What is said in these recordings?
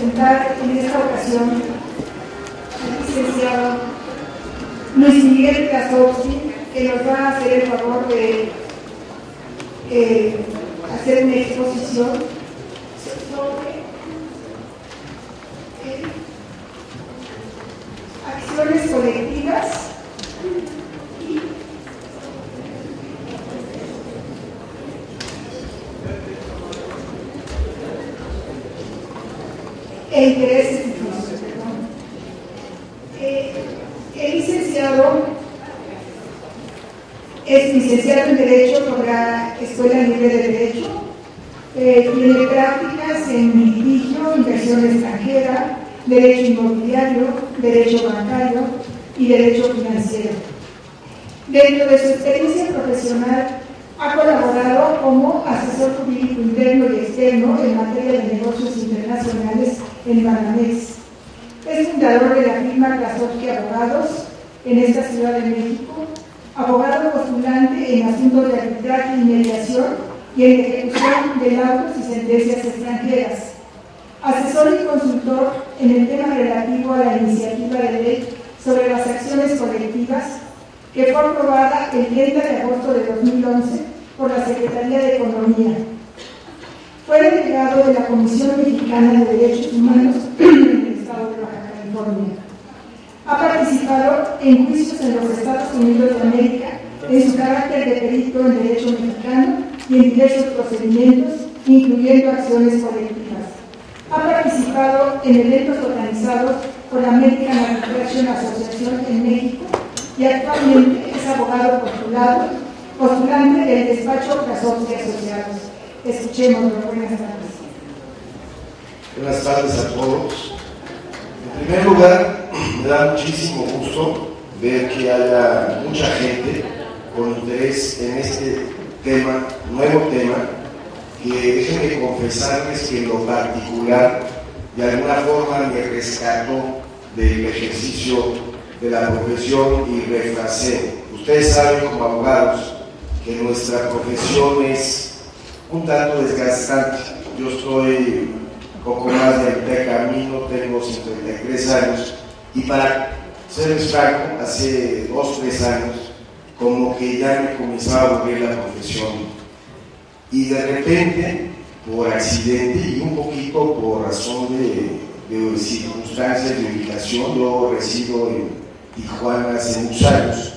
presentar en esta ocasión al licenciado Luis Miguel Krasovsky, que nos va a hacer el favor de hacer una exposición sobre acciones colectivas e intereses difusos. El licenciado es licenciado en Derecho por la Escuela Libre de Derecho, tiene prácticas en litigio, inversión extranjera, derecho inmobiliario, derecho bancario y derecho financiero. Dentro de su experiencia profesional, ha colaborado como asesor jurídico interno y externo en materia de negocios internacionales en Banamex. Es fundador de la firma Krasovsky Abogados en esta Ciudad de México, abogado postulante en asuntos de arbitraje y mediación y en ejecución de laudos y sentencias extranjeras. Asesor y consultor en el tema relativo a la iniciativa de ley sobre las acciones colectivas, que fue aprobada el 30 de agosto de 2011 por la Secretaría de Economía. Fue delegado de la Comisión Mexicana de Derechos Humanos en el Estado de Baja California. Ha participado en juicios en los Estados Unidos de América en su carácter de perito en Derecho Mexicano y en diversos procedimientos, incluyendo acciones colectivas. Ha participado en eventos organizados por la American Arbitration Association en México y actualmente es abogado postulante del despacho Krasovsky Asociados. Escuchémoslo. Buenas tardes. Buenas tardes a todos. En primer lugar, me da muchísimo gusto ver que haya mucha gente con interés en este tema, nuevo tema, que déjenme confesarles que en lo particular, de alguna forma me rescató del ejercicio de la profesión y refrasé. Ustedes saben como abogados que nuestra profesión es un tanto desgastante. Yo estoy poco más de mitad camino, tengo 53 años y para serles franco, hace 2 o 3 años como que ya me comenzaba a aburrir la profesión y de repente, por accidente y un poquito por razón de circunstancias de ubicación, yo resido en Tijuana hace muchos años.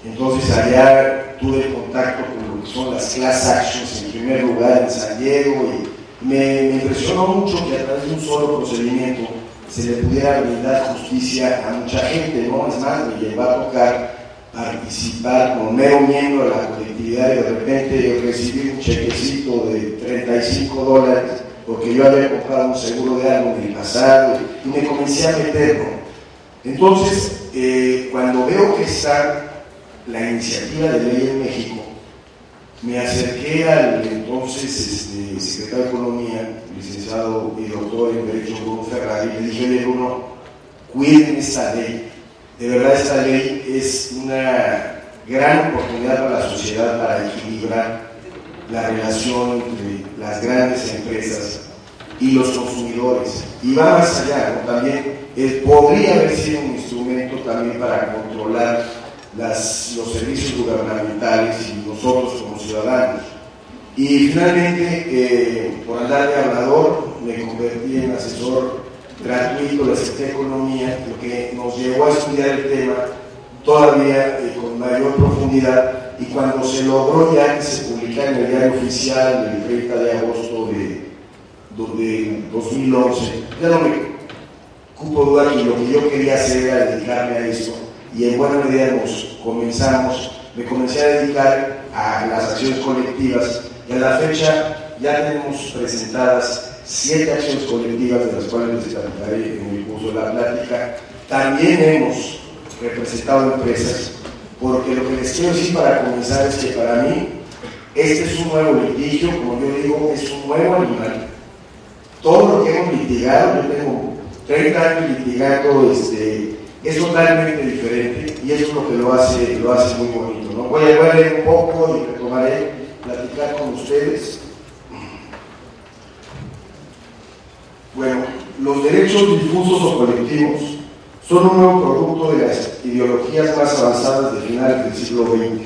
Entonces allá tuve contacto con lo que son las class actions en primer lugar en San Diego y me impresionó mucho que a través de un solo procedimiento se le pudiera brindar justicia a mucha gente, ¿no? Es más, me llevó a tocar participar como mero miembro de la colectividad y de repente recibir un chequecito de $35 porque yo había comprado un seguro de algo en el pasado y me comencé a meter, ¿no? Entonces, cuando veo que está la iniciativa de ley en México, me acerqué al entonces secretario de Economía, licenciado y doctor en Derecho Bruno Ferrari, y le dije: oye, Bruno, cuiden esta ley. De verdad, esta ley es una gran oportunidad para la sociedad para equilibrar la relación entre las grandes empresas y los consumidores. Y va más allá, ¿no? También podría haber sido un instrumento también para controlar los servicios gubernamentales y nosotros como ciudadanos. Y finalmente, por andar de hablador, me convertí en asesor gratuito de la Secretaría de Economía, lo que nos llevó a estudiar el tema todavía con mayor profundidad, y cuando se logró ya que se publicara en el diario oficial el 30 de agosto de 2011, ya no me cupo duda que lo que yo quería hacer era dedicarme a esto, y en buena medida me comencé a dedicar a las acciones colectivas, y a la fecha ya tenemos presentadas 7 acciones colectivas, de las cuales les platicaré en el curso de la plática. También hemos representado empresas, porque lo que les quiero decir para comenzar es que para mí este es un nuevo litigio, como yo digo, es un nuevo animal. Todo lo que hemos litigado, yo tengo 30 años litigando, es totalmente diferente, y eso es lo que lo hace muy bonito, ¿no? Voy a leer un poco y retomaré platicar con ustedes. Bueno, los derechos difusos o colectivos son un nuevo producto de las ideologías más avanzadas de finales del siglo XX.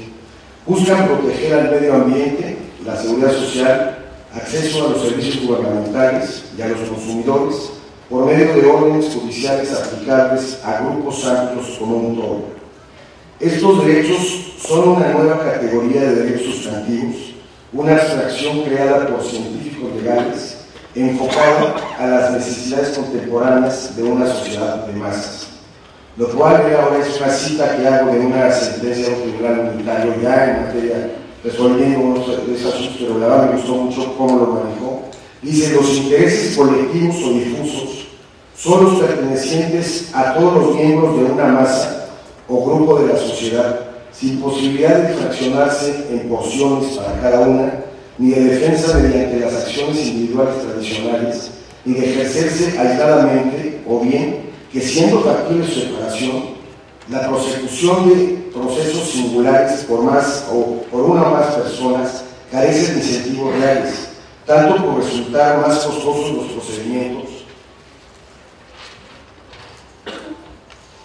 Buscan proteger al medio ambiente, la seguridad social, acceso a los servicios gubernamentales y a los consumidores por medio de órdenes judiciales aplicables a grupos amplios como un todo. Estos derechos son una nueva categoría de derechos sustantivos, una abstracción creada por científicos legales enfocada a las necesidades contemporáneas de una sociedad de masas. Lo cual ahora es una cita que hago de una sentencia de un tribunal unitario ya en materia, resolviendo unos de esos asuntos, pero la verdad me gustó mucho cómo lo manejó. Dice: los intereses colectivos o difusos son los pertenecientes a todos los miembros de una masa o grupo de la sociedad, sin posibilidad de fraccionarse en porciones para cada una, ni de defensa mediante las acciones individuales tradicionales, ni de ejercerse aisladamente, o bien que siendo factible su separación, la prosecución de procesos singulares por más o por una o más personas carece de incentivos reales, tanto por resultar más costosos los procedimientos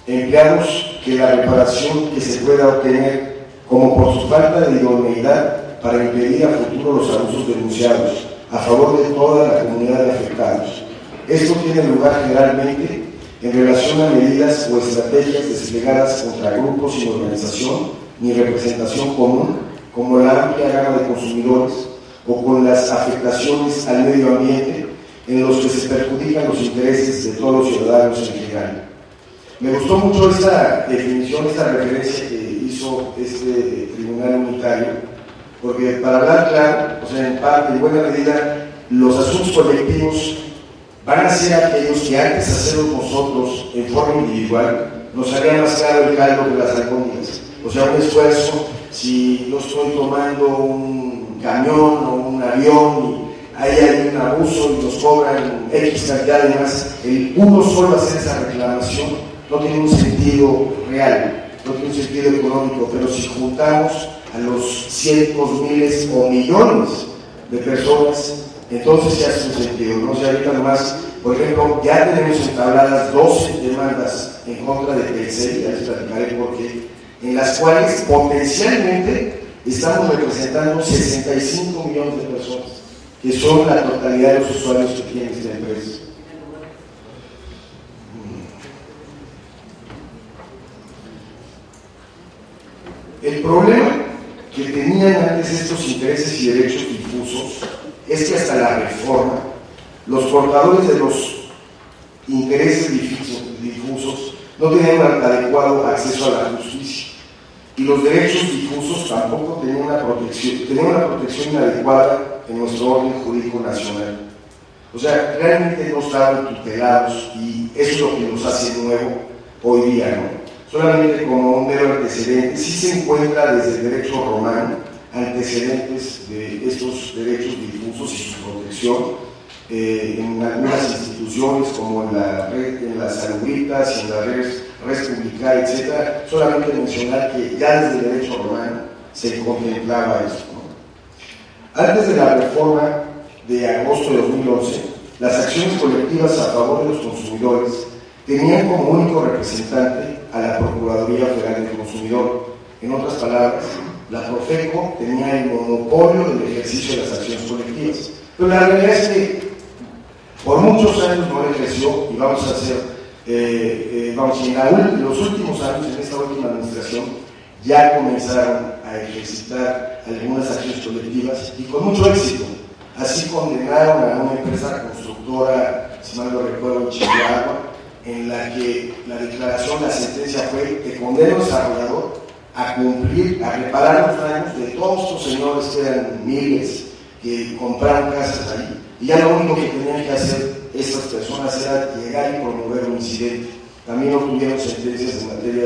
empleados que la reparación que se pueda obtener, como por su falta de idoneidad para impedir a futuro los abusos denunciados a favor de toda la comunidad de afectados. Esto tiene lugar generalmente en relación a medidas o estrategias desplegadas contra grupos sin organización ni representación común, como la amplia gama de consumidores, o con las afectaciones al medio ambiente en los que se perjudican los intereses de todos los ciudadanos en general. Me gustó mucho esta definición, esta referencia que hizo este tribunal unitario, porque para hablar claro, o sea, en parte, en buena medida, los asuntos colectivos van a ser aquellos que antes de hacerlos nosotros en forma individual, nos haría más caro el caldo que las albóndigas. O sea, un esfuerzo, si yo estoy tomando un camión o un avión y ahí hay un abuso y nos cobran X cantidad de más, el uno solo hacer esa reclamación no tiene un sentido real, no tiene un sentido económico, pero si juntamos a los cientos, miles o millones de personas, entonces ya hace un sentido, ¿no? O sea, ahorita nomás, por ejemplo, ya tenemos entabladas 12 demandas en contra de Telcel, ya les platicaré por qué, en las cuales potencialmente estamos representando 65 millones de personas, que son la totalidad de los usuarios que tiene esta empresa. El problema que tenían antes estos intereses y derechos difusos es que hasta la reforma, los portadores de los intereses difusos no tenían un adecuado acceso a la justicia, y los derechos difusos tampoco tenían una protección inadecuada en nuestro orden jurídico nacional. O sea, realmente no estaban tutelados, y eso es lo que nos hace nuevo hoy día, ¿no? Solamente como un mero antecedente, sí se encuentra desde el derecho romano antecedentes de estos derechos difusos y su protección en algunas instituciones como en las salubritas y en la res publica, etc. Solamente mencionar que ya desde el derecho romano se contemplaba esto, ¿no? Antes de la reforma de agosto de 2011, las acciones colectivas a favor de los consumidores tenían como único representante a la Procuraduría Federal del Consumidor. En otras palabras, la Profeco tenía el monopolio del ejercicio de las acciones colectivas. Pero la realidad es que por muchos años no lo ejerció, y vamos a hacer, en los últimos años, en esta última administración, ya comenzaron a ejercitar algunas acciones colectivas y con mucho éxito. Así condenaron a una empresa constructora, si mal no recuerdo, en Chihuahua, en la que la declaración, la sentencia fue: te condena al desarrollador a cumplir, a reparar los daños de todos estos señores, que eran miles, que compraron casas ahí, y ya lo único que tenían que hacer estas personas era llegar y promover un incidente. También obtuvieron sentencias en materia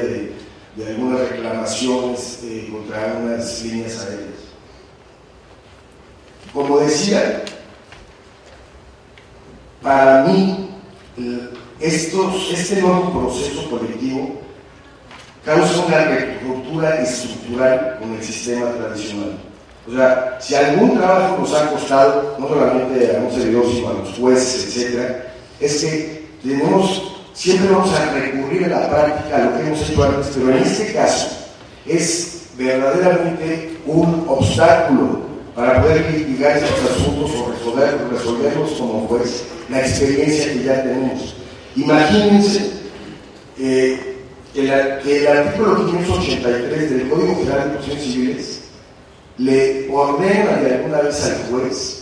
de algunas reclamaciones contra unas líneas aéreas. Como decía, para mí este nuevo proceso colectivo causa una ruptura estructural con el sistema tradicional. O sea, si algún trabajo nos ha costado, no solamente a un servidor, sino a los jueces, etc., es que siempre vamos a recurrir a la práctica, a lo que hemos hecho antes, pero en este caso es verdaderamente un obstáculo para poder litigar estos asuntos o resolverlos como juez, la experiencia que ya tenemos. Imagínense que el artículo 583 del Código Federal de Procedimientos Civiles le ordena de alguna vez al juez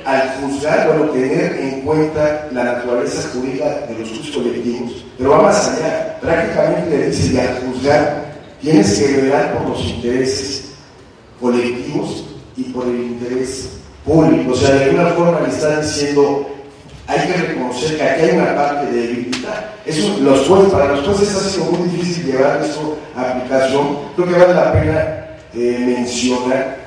al juzgar, tener en cuenta la naturaleza jurídica de los juicios colectivos, pero va más allá. Prácticamente le dice que al juzgar tienes que velar por los intereses colectivos y por el interés público. O sea, de alguna forma le está diciendo, hay que reconocer que aquí hay una parte de debilidad. Eso, para los jueces ha sido muy difícil llevar esto a aplicación. Creo que vale la pena mencionar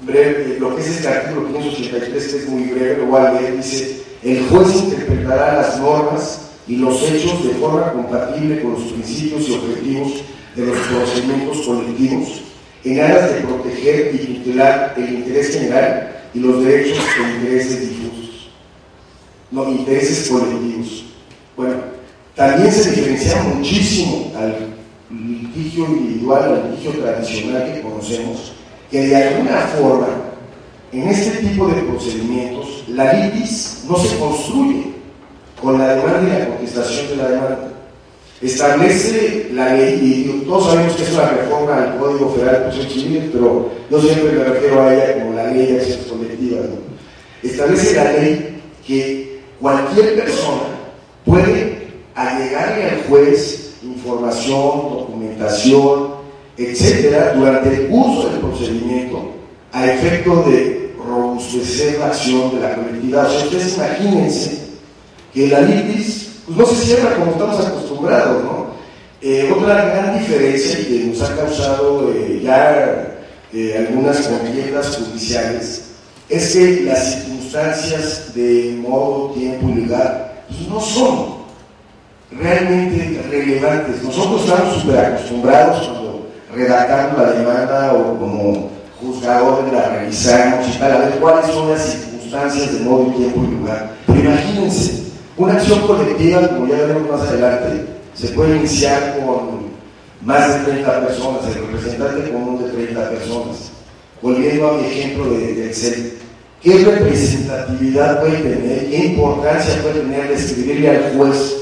breve, lo que es este artículo 583, que es muy breve, lo voy a leer. Dice: el juez interpretará las normas y los hechos de forma compatible con los principios y objetivos de los procedimientos colectivos, en aras de proteger y tutelar el interés general y los derechos e intereses difusos, no intereses colectivos. Bueno, también se diferencia muchísimo al litigio individual, al litigio tradicional que conocemos, que de alguna forma, en este tipo de procedimientos, la litis no se construye con la demanda y la contestación de la demanda. Establece la ley, y todos sabemos que es una reforma al Código Federal de Procedimientos Civiles, pero yo siempre me refiero a ella como la ley de acciones colectivas, ¿no? Establece la ley que cualquier persona puede allegarle al juez información, documentación, etcétera, durante el curso del procedimiento, a efecto de robustecer la acción de la colectividad. O sea, ustedes imagínense que la litis pues no se cierra como estamos acostumbrados, ¿no? Otra gran diferencia que nos ha causado algunas contiendas judiciales es que las circunstancias de modo, tiempo y lugar pues no son realmente relevantes. Nosotros estamos súper acostumbrados cuando redactamos la demanda o como juzgadores la revisamos y tal, a ver cuáles son las circunstancias de modo, tiempo y lugar. Pero imagínense, una acción colectiva, como ya veremos más adelante, se puede iniciar con más de 30 personas, el representante común de 30 personas. Volviendo a mi ejemplo de Excel, ¿qué representatividad puede tener, qué importancia puede tener de escribirle al juez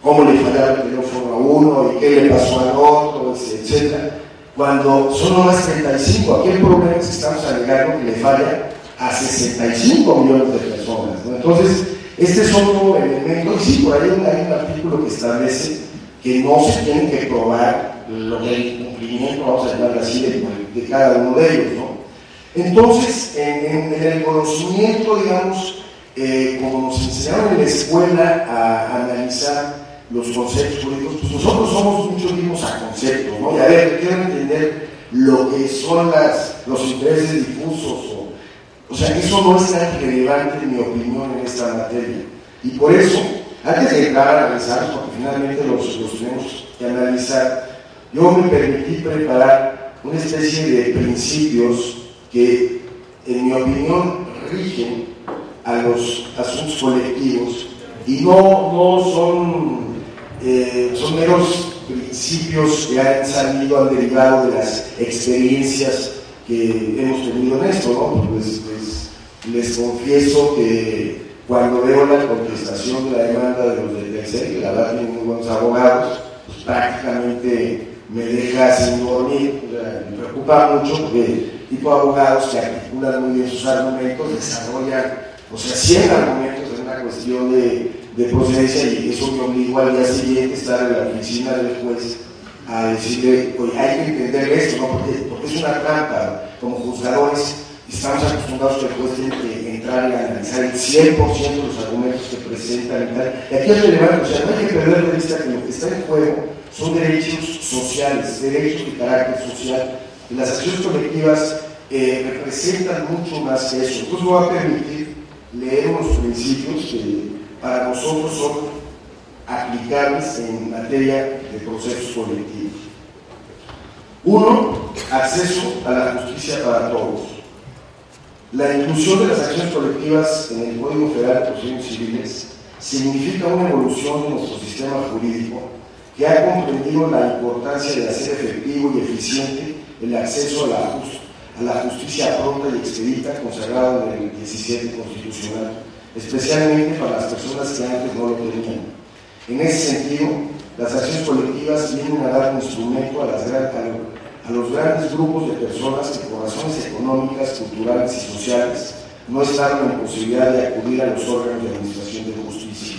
cómo le fallaba el teléfono a uno y qué le pasó al otro, etcétera? Cuando son nomás 35, aquí el problema es que estamos alegando que le falla a 65 millones de personas, ¿no? Entonces, este es otro elemento, y sí, por ahí hay un artículo que establece que no se tiene que probar el cumplimiento, vamos a llamarlo así, de cada uno de ellos, ¿no? Entonces, en el conocimiento, digamos, como nos enseñaron en la escuela a analizar los conceptos jurídicos, pues nosotros somos muchos mismos a conceptos, ¿no? Y a ver, quiero entender lo que son los intereses difusos, o sea, eso no es tan relevante, en mi opinión, en esta materia. Y por eso, antes de entrar a analizarlos, porque finalmente los tenemos que analizar, yo me permití preparar una especie de principios que, en mi opinión, rigen a los asuntos colectivos y no son meros principios que han salido, han derivado de las experiencias que hemos tenido en esto, ¿no? Pues les confieso que cuando veo la contestación de la demanda de los del Telcel, que la verdad tienen muy buenos abogados, pues prácticamente me deja sin dormir. Me preocupa mucho porque tipo de abogados que articulan muy bien sus argumentos, desarrollan, 100 argumentos en una cuestión de procedencia, y eso me obligó al día siguiente estar en la oficina del juez a decirle, oye, hay que entender esto, ¿no? Porque es una trampa. Como juzgadores estamos acostumbrados que el juez tiene que entrar y analizar el 100% de los argumentos que presentan y tal. Y aquí es relevante, no hay que perder de vista que lo que está en juego son derechos sociales, derechos de carácter social, y las acciones colectivas representan mucho más que eso. Entonces me voy a permitir leer unos principios que para nosotros son aplicables en materia de procesos colectivos. 1. Acceso a la justicia para todos. La inclusión de las acciones colectivas en el Código Federal de Procedimientos Civiles significa una evolución de nuestro sistema jurídico que ha comprendido la importancia de hacer efectivo y eficiente el acceso a la justicia pronta y expedita consagrado en el 17 Constitucional, especialmente para las personas que antes no lo tenían. En ese sentido, las acciones colectivas vienen a dar un instrumento a los grandes grupos de personas que por razones económicas, culturales y sociales no estaban en posibilidad de acudir a los órganos de administración de justicia.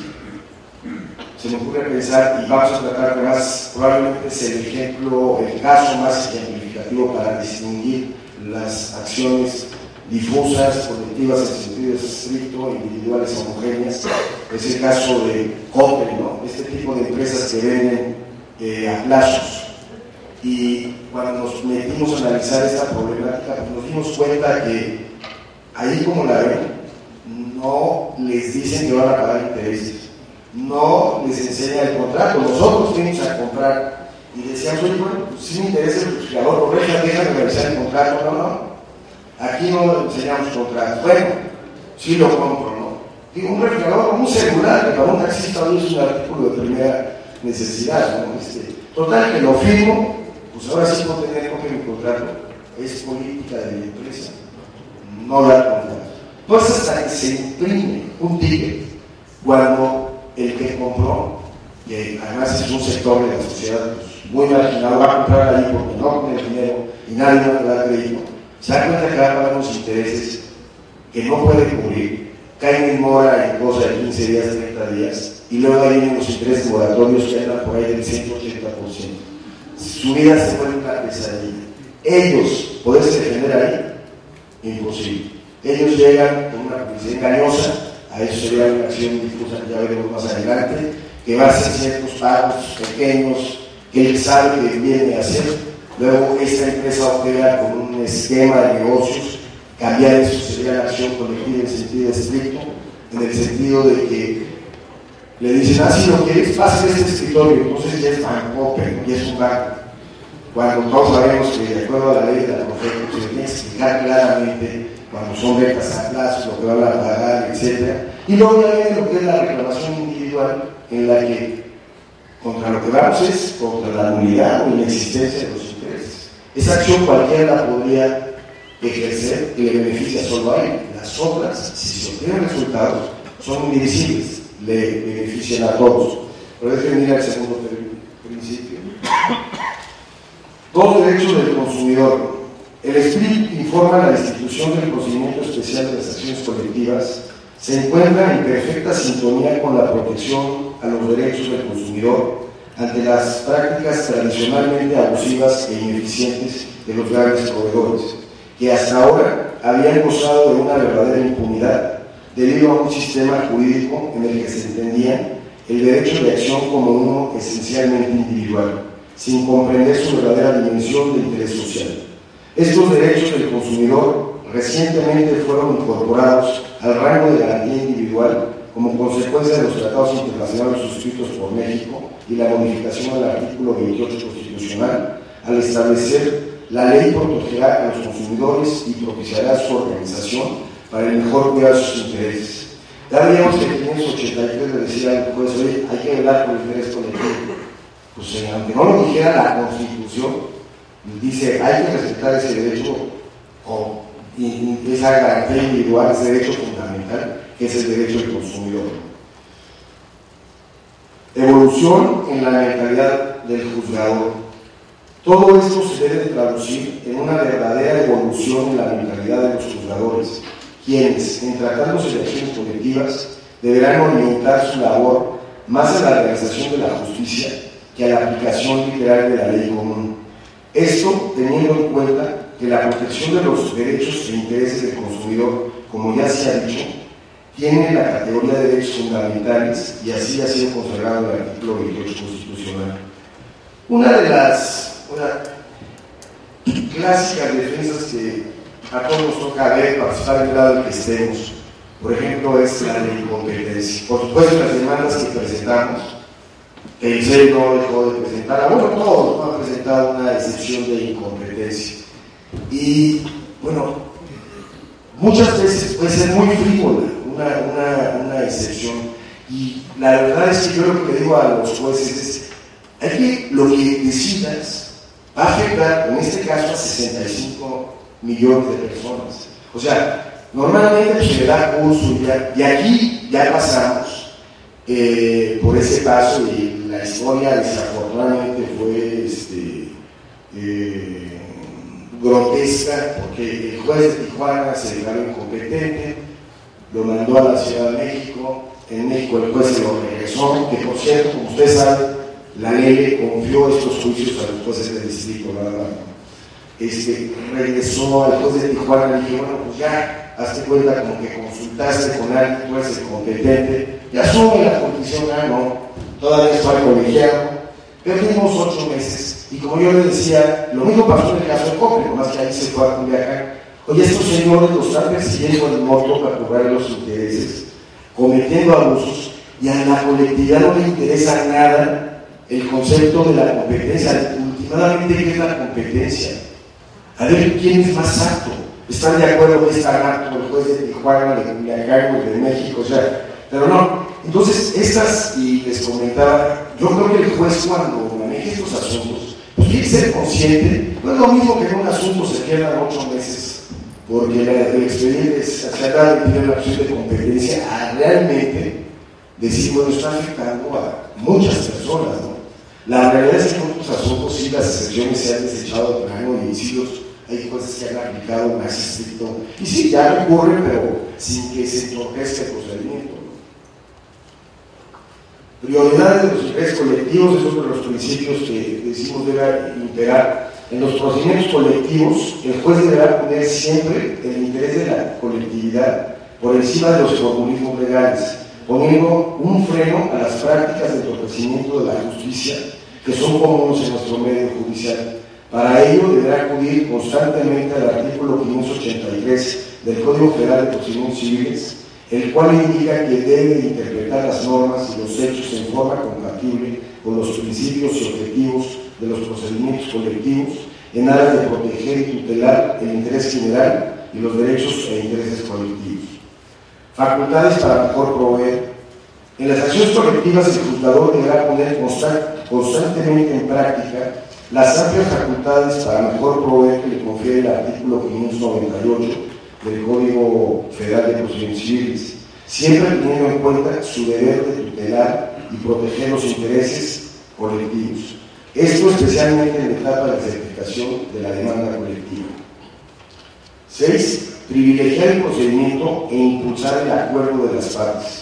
Se me ocurre pensar, y vamos a tratar que más, probablemente es el caso más ejemplificativo para distinguir las acciones difusas, colectivas en sentido estricto, individuales homogéneas, es el caso de Coppel, ¿no? Este tipo de empresas que venden a plazos. Y cuando nos metimos a analizar esta problemática, pues nos dimos cuenta que ahí, como la ven, no les dicen que van a pagar intereses, no les enseña el contrato. Nosotros fuimos a comprar y decíamos, oye, bueno, pues sí me interesa el refrigerador, por eso déjame revisar el contrato. No, aquí no enseñamos contratos. Bueno, sí lo compro, ¿no? Digo, un refrigerador, un celular, que para un taxista hoy es un artículo de primera necesidad, ¿no? Total, que lo firmo, pues ahora sí puedo tener copia de mi contrato, es política de mi empresa, no dar contrato. Entonces, hasta que se imprime un ticket, cuando el que compró, que además es un sector de la sociedad pues, muy marginado, va a comprar ahí porque no tiene dinero y nadie va a dar crédito, se da cuenta que va a pagar unos intereses que no puede cubrir, caen en mora en cosa de 15 días, 30 días, y luego hay unos intereses moratorios que andan por ahí del 180%. Su vida se vuelve una pesadilla. Ellos, poderse defender ahí, imposible. Ellos llegan con una publicidad engañosa, a eso sería una acción difusa que ya veremos más adelante, que va a hacer ciertos pagos pequeños que él sabe que viene a hacer. Luego esta empresa opera con un esquema de negocios, cambiar eso sería la acción colectiva en sentido estricto, en el sentido de que le dicen, si lo quieres, pasa este escritorio, entonces ya es banco, pero ya es un banco. Cuando todos sabemos que de acuerdo a la ley de la Profeco se tiene que explicar claramente cuando son ventas a plazo, lo que van a pagar, etc. Y luego ya viene lo que es la reclamación individual, en la que contra lo que vamos es contra la nulidad o inexistencia de los intereses. Esa acción cualquiera la podría ejercer y le beneficia solo a él. Las otras, si se obtienen resultados, son indivisibles, le benefician a todos. Pero déjenme ir al segundo principio. Dos derechos del consumidor. El SPRIT informa la institución del procedimiento especial de las acciones colectivas se encuentra en perfecta sintonía con la protección a los derechos del consumidor ante las prácticas tradicionalmente abusivas e ineficientes de los grandes proveedores, que hasta ahora habían gozado de una verdadera impunidad debido a un sistema jurídico en el que se entendía el derecho de acción como uno esencialmente individual, sin comprender su verdadera dimensión de interés social. Estos derechos del consumidor recientemente fueron incorporados al rango de garantía individual como consecuencia de los tratados internacionales suscritos por México y la modificación del artículo 28 constitucional, al establecer la ley protegerá a los consumidores y propiciará su organización para el mejor cuidado de sus intereses. Ya veíamos que en 583 le decía al juez, oye, hay que velar por el interés colectivo. Pues aunque no lo dijera la Constitución, dice, hay que respetar ese derecho y esa garantía individual, ese derecho fundamental, que es el derecho del consumidor. Evolución en la mentalidad del juzgador. Todo esto se debe traducir en una verdadera evolución en la mentalidad de los juzgadores, quienes, en tratándose de acciones colectivas, deberán orientar su labor más a la realización de la justicia que a la aplicación literal de la ley común. Esto teniendo en cuenta que la protección de los derechos e intereses del consumidor, como ya se ha dicho, tiene la categoría de derechos fundamentales y así ha sido consagrado en el artículo 28 constitucional. Una de las clásicas defensas que a todos nos toca ver, participar en el lado en que estemos, por ejemplo, es la de incompetencia. Por supuesto, las demandas que presentamos, que el CEL no dejó de presentar, bueno, todos no han presentado una excepción de incompetencia. Y bueno, muchas veces puede ser muy frívola, una excepción. Y la verdad es que yo lo que le digo a los jueces es que lo que decidas va a afectar, en este caso, a 65 millones de personas. O sea, normalmente se le da curso y aquí ya pasamos por ese paso y la historia desafortunadamente fue grotesca, porque el juez de Tijuana se declaró incompetente, lo mandó a la Ciudad de México. En México el juez se lo regresó, que por cierto, como ustedes saben, la ley le confió estos juicios a los jueces del distrito, regresó al juez de Tijuana y le dijo, bueno, pues ya, hazte cuenta como que consultaste con alguien, tú eres el competente, y asume la condición, no, todavía está colegiado, perdimos 8 meses, y como yo les decía, lo mismo pasó en el caso de Coppel, nomás que ahí se fue a Culiacán. Oye, estos señores los están persiguiendo en moto para cobrar los intereses, cometiendo abusos, y a la colectividad no le interesa nada el concepto de la competencia. Últimamente, ¿qué es la competencia? A ver quién es más apto. ¿Están de acuerdo que es tan apto el juez de Tijuana, de Culiacán, de México? O sea, pero no. Entonces, y les comentaba, yo creo que el juez cuando maneja estos asuntos, pues tiene que ser consciente. No es lo mismo que en un asunto se pierdan 8 meses porque el expediente se acaba de pedir la opción de competencia a realmente decir, bueno, está afectando a muchas personas, ¿no? La realidad es que en otros asuntos sí las excepciones se han desechado de plano y sí hay jueces que han aplicado más estricto y sí, ya recurren, pero sin que se entorpezca el procedimiento, ¿no? Prioridad de los intereses colectivos es uno de los principios que decimos debe imperar. En los procedimientos colectivos, el juez deberá poner siempre el interés de la colectividad por encima de los formalismos legales, poniendo un freno a las prácticas de entorpecimiento de la justicia que son comunes en nuestro medio judicial. Para ello deberá acudir constantemente al artículo 583 del Código Federal de Procedimientos Civiles, el cual indica que debe interpretar las normas y los hechos en forma compatible con los principios y objetivos de los procedimientos colectivos en aras de proteger y tutelar el interés general y los derechos e intereses colectivos. Facultades para mejor proveer. En las acciones colectivas, el juzgador deberá poner constantemente en práctica las amplias facultades para mejor proveer que le confiere el artículo 598 del Código Federal de Procedimientos Civiles, siempre teniendo en cuenta su deber de tutelar y proteger los intereses colectivos. Esto especialmente en la etapa de certificación de la demanda colectiva. 6. Privilegiar el procedimiento e impulsar el acuerdo de las partes.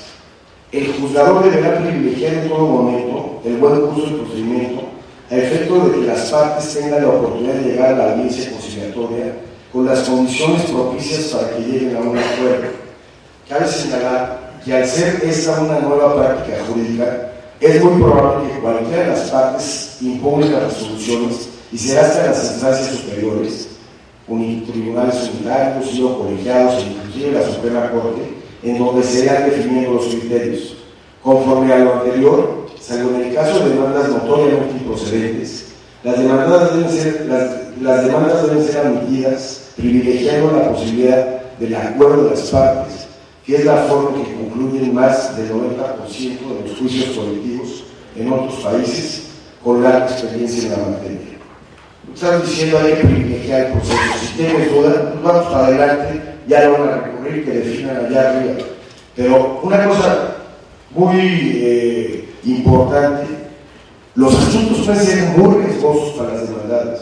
El juzgador deberá privilegiar en todo momento el buen curso del procedimiento a efecto de que las partes tengan la oportunidad de llegar a la audiencia conciliatoria con las condiciones propicias para que lleguen a un acuerdo. Cabe señalar que al ser esta una nueva práctica jurídica, es muy probable que cualquiera de las partes imponga las resoluciones y será hasta las instancias superiores, tribunales unitarios o colegiados e inclusive la Suprema Corte, en donde se irán definiendo los criterios. Conforme a lo anterior, salvo en el caso de demandas notoriamente improcedentes, las demandas deben ser admitidas privilegiando la posibilidad del acuerdo de las partes, que es la forma que concluyen más del 90% de los juicios colectivos en otros países con larga experiencia en la materia. Estamos diciendo hay que privilegiar el proceso. Si tienes duda, pues vamos para adelante, ya lo van a recurrir, que definan allá arriba. Pero una cosa muy importante, los asuntos pueden ser muy riesgosos para las demandadas.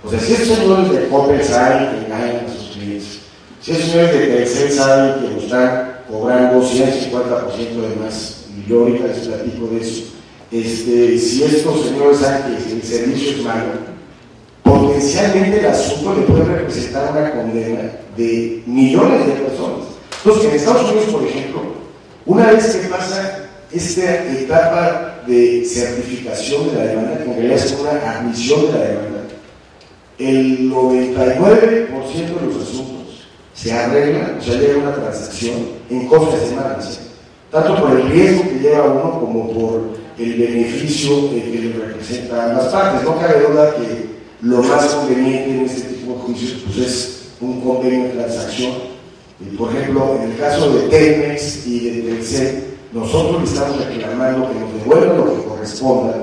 O sea, si estos señores de Coppel saben que engañan a sus clientes, si esos señores de Telcel saben que lo están cobrando 150% de más, y yo ahorita les platico de eso, si estos señores saben que el servicio es malo, potencialmente el asunto le puede representar una condena de millones de personas. Entonces, en Estados Unidos, por ejemplo, una vez que pasa esta etapa de certificación de la demanda, que en realidad es una admisión de la demanda, el 99% de los asuntos se arreglan, o sea, llega una transacción en cosas de semanas, tanto por el riesgo que lleva uno como por el beneficio que le representa a ambas partes. No cabe duda que lo más conveniente en este tipo de juicios pues es un convenio de transacción Por ejemplo, en el caso de Telmex y de Telcel, nosotros le estamos reclamando que nos devuelvan lo que corresponda,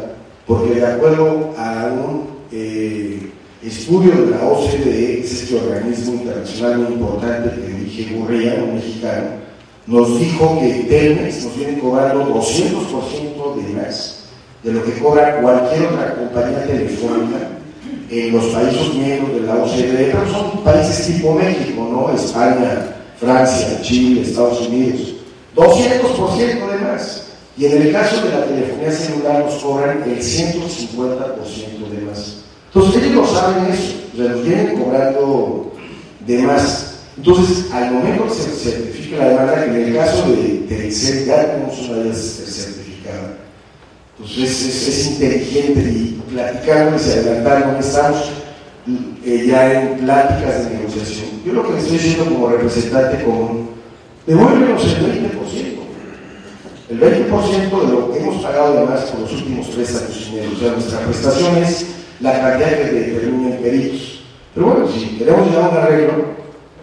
porque de acuerdo a un estudio de la OCDE, que es este organismo internacional muy importante que dirige Gurría, un mexicano, nos dijo que Telmex nos viene cobrando 200% de más de lo que cobra cualquier otra compañía telefónica en los países miembros de la OCDE, pero son países tipo México, ¿no? España, Francia, Chile, Estados Unidos, 200% de más. Y en el caso de la telefonía celular nos cobran el 150% de más. Entonces ellos lo saben eso, o sea, nos vienen cobrando de más. Entonces, al momento que se certifique la demanda, que en el caso de Telcel ya tenemos una vez certificada, entonces es inteligente y platicando y adelantando, estamos ya en pláticas de negociación. Yo lo que le estoy diciendo como representante común, devuélvenos el 20%. El 20% de lo que hemos pagado de más por los últimos 3 años y medio. O sea, nuestra prestación es la cantidad que determinen peritos. Pero bueno, si queremos llegar a un arreglo,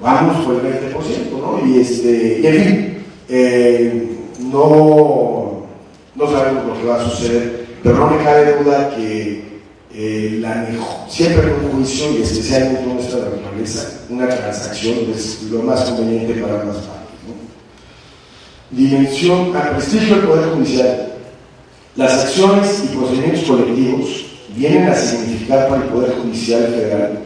vamos por el 20%, ¿no? Y en fin, no sabemos lo que va a suceder, pero no me cabe duda que siempre en un juicio, y especialmente en nuestra naturaleza, una transacción es lo más conveniente para ambas partes. Dimensión al prestigio del Poder Judicial. Las acciones y procedimientos colectivos vienen a significar para el Poder Judicial Federal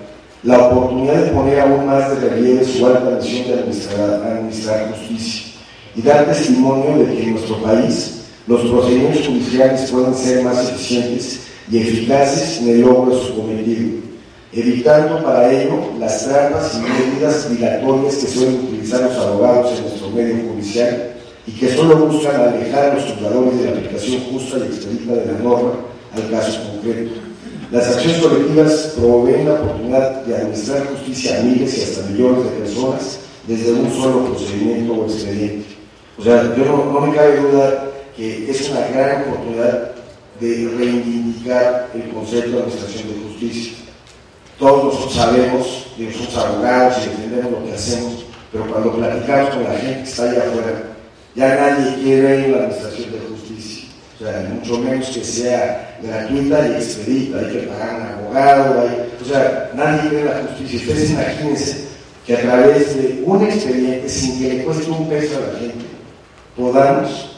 la oportunidad de poner aún más de relieve su alta misión de administrar justicia y dar testimonio de que en nuestro país los procedimientos judiciales pueden ser más eficientes y eficaces en el logro de su cometido, evitando para ello las trampas y medidas dilatorias que suelen utilizar los abogados en nuestro medio judicial y que solo buscan alejar a los juzgadores de la aplicación justa y expedita de la norma al caso concreto. Las acciones colectivas proveen la oportunidad de administrar justicia a miles y hasta millones de personas desde un solo procedimiento o expediente. O sea, yo no me cabe duda que es una gran oportunidad de reivindicar el concepto de administración de justicia. Todos nosotros sabemos, que somos abogados y defendemos lo que hacemos, pero cuando platicamos con la gente que está allá afuera, ya nadie quiere la administración de justicia. O sea, mucho menos que sea gratuita y expedita, hay que pagar un abogado, o sea, nadie quiere la justicia. Ustedes imagínense que a través de un expediente, sin que le cueste un peso a la gente, podamos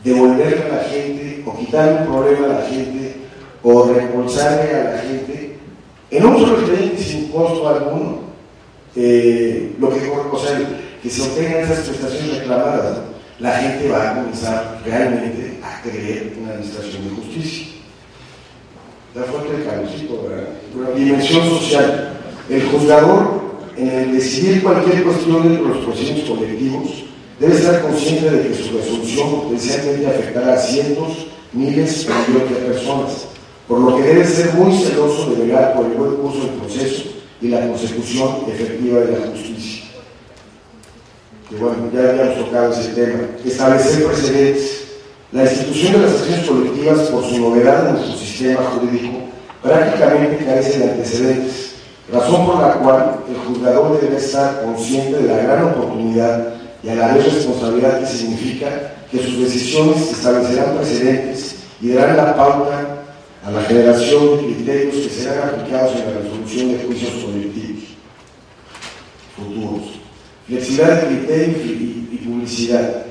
devolverle a la gente, o quitarle un problema a la gente, o reembolsarle a la gente, en un solo expediente sin costo alguno, lo que corre, o sea, que se obtengan esas prestaciones reclamadas, ¿no? La gente va a comenzar realmente a creer en la administración de justicia. Da fuerte el calorcito, ¿verdad? Una dimensión social. El juzgador, en el decidir cualquier cuestión dentro de los procedimientos colectivos, debe estar consciente de que su resolución potencialmente afectará a cientos, miles o millones de personas, por lo que debe ser muy celoso de velar por el buen curso del proceso y la consecución efectiva de la justicia. Que bueno, ya habíamos tocado ese tema. Establecer precedentes. La institución de las acciones colectivas, por su novedad en nuestro sistema jurídico, prácticamente carece de antecedentes, razón por la cual el juzgador debe estar consciente de la gran oportunidad y a la vez responsabilidad que significa que sus decisiones establecerán precedentes y darán la pauta a la generación de criterios que serán aplicados en la resolución de juicios colectivos futuros. Flexibilidad de criterio y publicidad.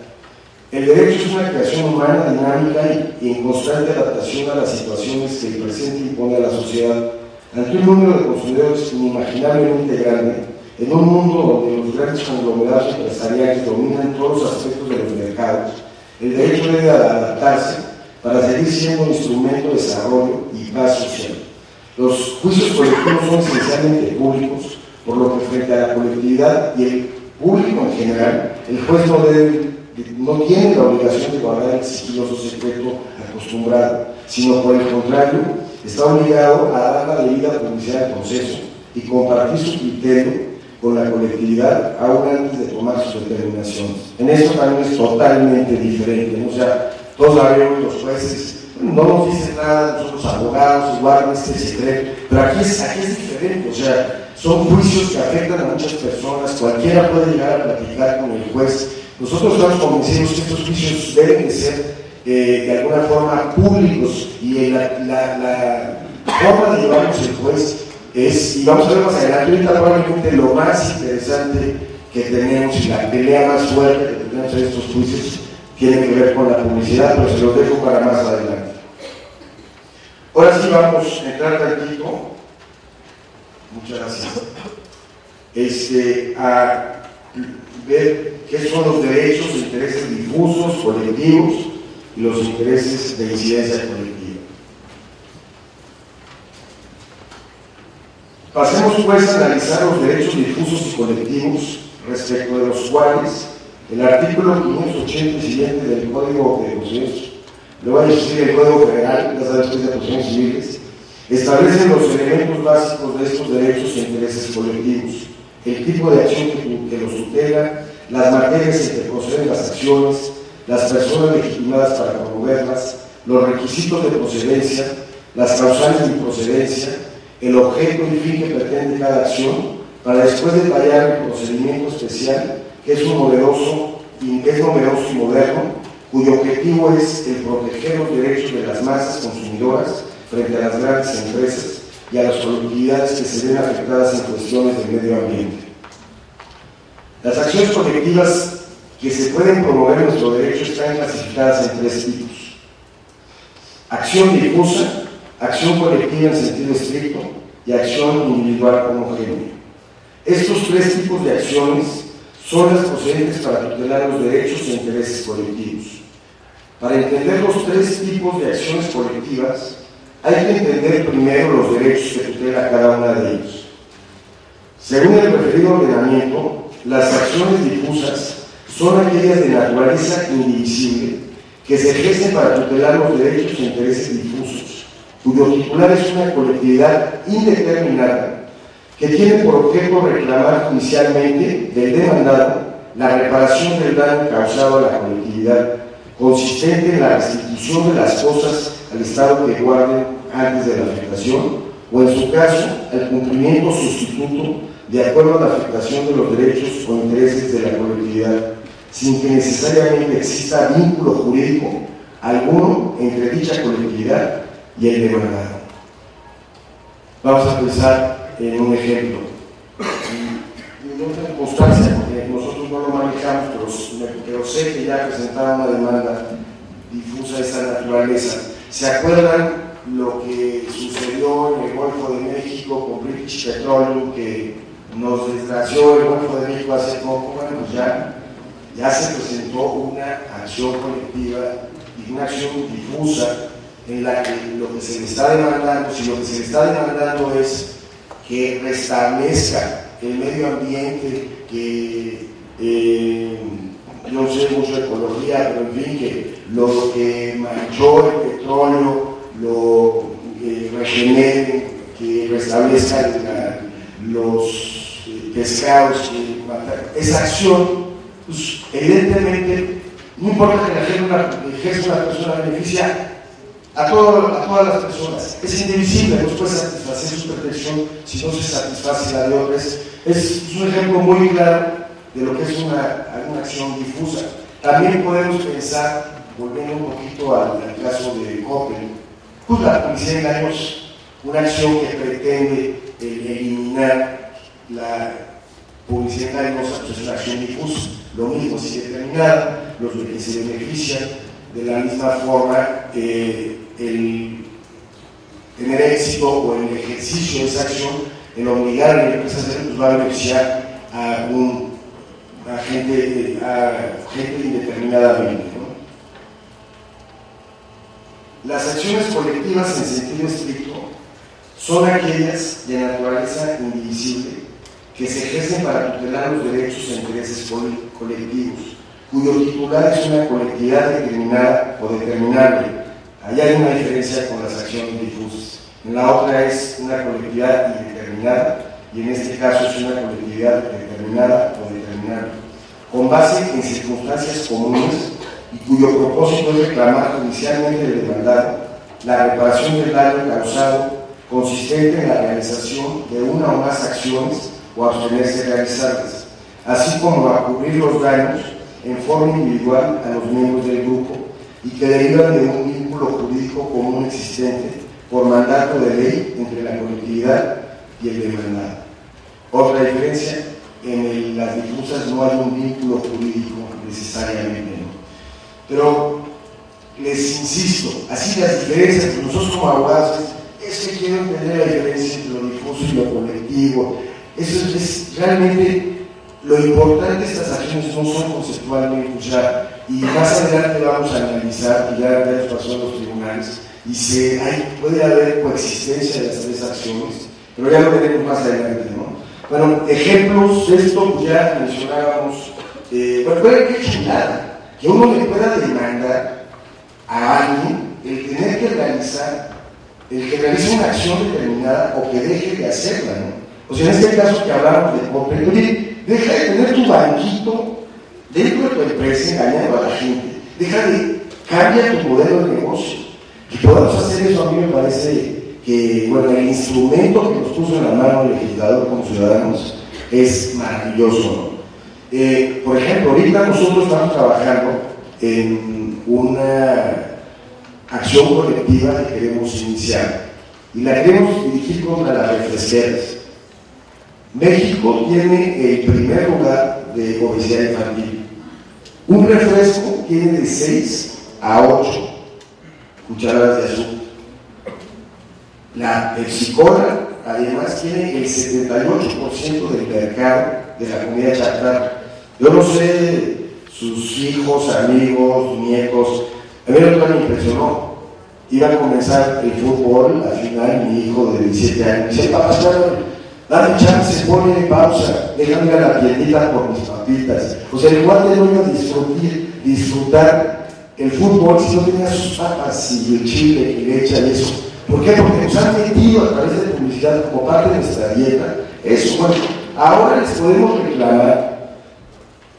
El derecho es una creación humana dinámica y en constante adaptación a las situaciones que el presente impone a la sociedad. Ante un número de consumidores inimaginablemente grande, en un mundo donde los grandes conglomerados empresariales dominan todos los aspectos de los mercados, el derecho debe adaptarse para seguir siendo un instrumento de desarrollo y paz social. Los juicios colectivos son esencialmente públicos, por lo que frente a la colectividad y el público en general, el juez no tiene la obligación de guardar el sigiloso secreto acostumbrado, sino por el contrario, está obligado a dar la debida publicidad al proceso y compartir su criterio con la colectividad aún antes de tomar sus determinaciones. En esto también es totalmente diferente, ¿no? O sea, todos sabemos, los jueces no nos dicen nada, nosotros abogados guardan este secreto, pero aquí es diferente, o sea, son juicios que afectan a muchas personas, cualquiera puede llegar a platicar con el juez. Nosotros estamos convencidos que estos juicios deben de ser de alguna forma públicos, y la forma de llevarnos el juez es, y vamos a ver más adelante, ahorita probablemente lo más interesante que tenemos y la pelea más fuerte que tenemos en estos juicios tiene que ver con la publicidad, pero se los dejo para más adelante. Ahora sí vamos a entrar tantito, muchas gracias, a ver qué son los derechos e intereses difusos, colectivos, y los intereses de incidencia colectiva. Pasemos pues a analizar los derechos difusos y colectivos, respecto de los cuales el artículo 580 y siguiente del Código de Procedimientos, le voy a decir el Código Federal, ya sabes que es de procedimientos civiles, establecen los elementos básicos de estos derechos e intereses colectivos, el tipo de acción que los tutela, las materias en que proceden las acciones, las personas legitimadas para promoverlas, los requisitos de procedencia, las causales de improcedencia, el objeto y fin que pretende cada acción, para después detallar el procedimiento especial que es novedoso y moderno, cuyo objetivo es el proteger los derechos de las masas consumidoras frente a las grandes empresas y a las colectividades que se ven afectadas en cuestiones del medio ambiente. Las acciones colectivas que se pueden promover en nuestro derecho están clasificadas en tres tipos: acción difusa, acción colectiva en sentido estricto y acción individual homogénea. Estos tres tipos de acciones son las procedentes para tutelar los derechos e intereses colectivos. Para entender los tres tipos de acciones colectivas, hay que entender primero los derechos que tutela cada una de ellos. Según el referido ordenamiento, las acciones difusas son aquellas de naturaleza indivisible que se ejercen para tutelar los derechos e intereses difusos, cuyo titular es una colectividad indeterminada que tiene por objeto reclamar judicialmente del demandado la reparación del daño causado a la colectividad, consistente en la restitución de las cosas al estado que guarden antes de la afectación, o en su caso, el cumplimiento sustituto de acuerdo a la afectación de los derechos o intereses de la colectividad, sin que necesariamente exista vínculo jurídico alguno entre dicha colectividad y el demandado. Vamos a pensar en un ejemplo. No tengo constancia porque nosotros no lo manejamos, pero sé que ya presentaron una demanda difusa de esta naturaleza. ¿Se acuerdan lo que sucedió en el Golfo de México con British Petroleum, que nos desgració el Golfo de México hace poco? Bueno, pues ya se presentó una acción colectiva y una acción difusa en la que lo que se le está demandando, si lo que se le está demandando es que restablezca el medio ambiente, que yo no sé mucho de ecología, pero en fin, que lo que manchó el petróleo lo regenere, que restablezca los pescados que mataron. Esa acción, pues, evidentemente, no importa que la ejerza una persona, beneficia a todas las personas. Es indivisible, no se puede satisfacer su protección si no se satisface la de otras. Es un ejemplo muy claro de lo que es una acción difusa. También podemos pensar, volviendo un poquito al caso de Coppel, pues la publicidad de engaños, una acción que pretende eliminar la publicidad engañosa, pues es una acción difusa. Lo mismo si determinada, los que se benefician de la misma forma, el tener éxito o el ejercicio de esa acción, el obligar a la empresa a hacer, pues va a beneficiar a gente indeterminadamente, ¿no? Las acciones colectivas en sentido estricto son aquellas de naturaleza indivisible que se ejercen para tutelar los derechos e intereses colectivos, cuyo titular es una colectividad determinada o determinable. Allá hay una diferencia con las acciones difusas. En la otra es una colectividad indeterminada y en este caso es una colectividad determinada o determinable, con base en circunstancias comunes y cuyo propósito es reclamar judicialmente del demandado la reparación del daño causado consistente en la realización de una o más acciones o abstenerse de realizarlas, así como a cubrir los daños en forma individual a los miembros del grupo y que derivan de un vínculo jurídico común existente por mandato de ley entre la colectividad y el demandado. Otra diferencia, en las difusas no hay un vínculo jurídico necesariamente, ¿no? Pero les insisto, así las diferencias que nosotros como abogados es que quiero entender la diferencia entre lo difuso y lo colectivo. Eso es realmente lo importante. Estas acciones no son conceptualmente, y más adelante vamos a analizar, y ya pasó en los tribunales, y puede haber coexistencia de las tres acciones, pero ya lo veremos más adelante, ¿no? Bueno, ejemplos de esto, pues ya mencionábamos, bueno, qué chulada, que uno le pueda demandar a alguien el tener que realizar, el que realice una acción determinada o que deje de hacerla, ¿no? O sea, en este caso que hablamos de compra, oye, deja de tener tu banquito dentro de tu empresa engañando a la gente, cambia tu modelo de negocio. Que podamos hacer eso, a mí me parece que, bueno, el instrumento que nos puso en la mano el legislador como ciudadanos es maravilloso, ¿no? Por ejemplo, ahorita nosotros estamos trabajando en una acción colectiva que queremos iniciar y la queremos dirigir contra las refresqueras. México tiene el primer lugar de obesidad infantil. Un refresco tiene de 6 a 8 cucharadas de azúcar. La Pepsi-Cola además tiene el 78% del mercado de la comida chatarra. Yo no sé, sus hijos, amigos, nietos, a mí lo que me impresionó, iba a comenzar el fútbol, al final mi hijo de 17 años dice: papá, dame chance, ponle pausa, déjame ir a la tiendita por mis papitas. O sea, el cuate no iba a disfrutar el fútbol si no tenía sus papas y el chile y leche y eso. ¿Por qué? Porque nos han metido a través de publicidad como parte de nuestra dieta. Eso, bueno, ahora les podemos reclamar,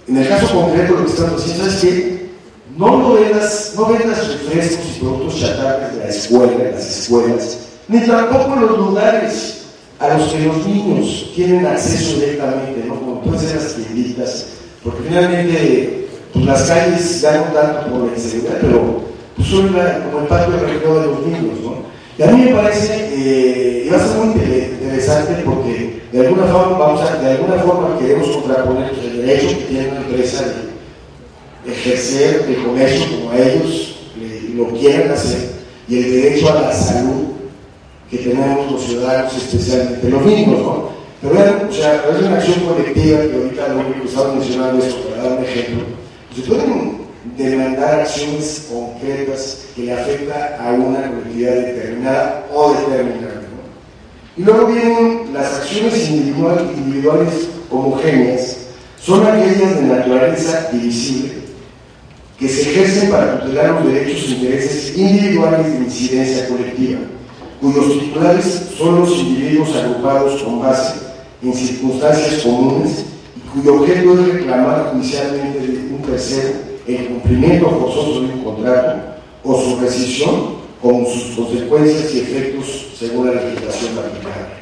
en el caso concreto lo que estamos haciendo es que no vendas refrescos y productos chatarras de la escuela, de las escuelas, ni tampoco en los lugares a los que los niños tienen acceso directamente, ¿no? Como pueden ser las tienditas, porque finalmente pues, las calles ya no tanto por la inseguridad, pero pues, son como el patio de recreo de los niños, ¿no? Y a mí me parece, y va a ser muy interesante porque de alguna forma queremos contraponer el derecho que tiene una empresa de ejercer el comercio como ellos lo quieren hacer, y el derecho a la salud que tenemos los ciudadanos, especialmente los niños, ¿no? Pero vean, o sea, es una acción colectiva que ahorita lo único que estaba mencionando esto, para dar un ejemplo, se pueden demandar acciones concretas que le afectan a una colectividad determinada o determinada, ¿no? Y luego vienen las acciones individuales homogéneas, son aquellas de naturaleza divisible que se ejercen para tutelar los derechos e intereses individuales de incidencia colectiva, cuyos titulares son los individuos agrupados con base en circunstancias comunes y cuyo objeto es reclamar judicialmente de un tercero el cumplimiento forzoso de un contrato o su rescisión con sus consecuencias y efectos según la legislación aplicable.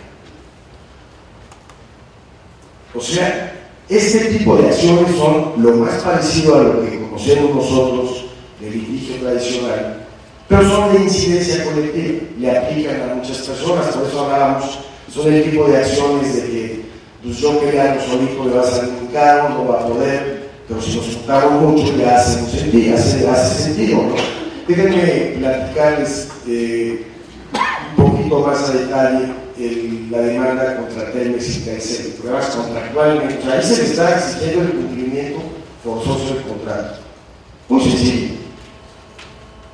O sea, este tipo de acciones son lo más parecido a lo que conocemos nosotros del litigio tradicional, pero son de incidencia colectiva, le aplican a muchas personas, por eso hablábamos, son el tipo de acciones de que pues yo peleando solito le va a salir muy caro, no va a poder, pero si nos juntamos mucho ya hace sentido, ¿no? Déjenme platicarles un poquito más a detalle la demanda contra Telmex y Telcel, programas contractualmente, o sea, ahí se le está exigiendo el cumplimiento forzoso del contrato. Muy sencillo.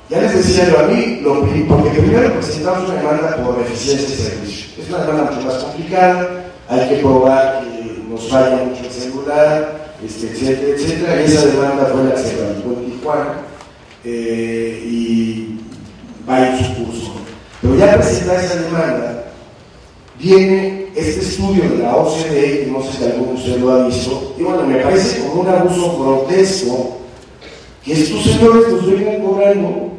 Ya les decía yo a mí, porque primero presentamos una demanda por eficiencia de servicio. Es una demanda mucho más complicada, hay que probar que nos falla mucho el celular, etcétera, etcétera, y esa demanda fue la que se radicó en Tijuana y va en su curso. Pero ya presentada esa demanda, viene este estudio de la OCDE, que no sé si alguno de ustedes lo ha visto, y bueno, me parece como un abuso grotesco que estos señores nos vengan cobrando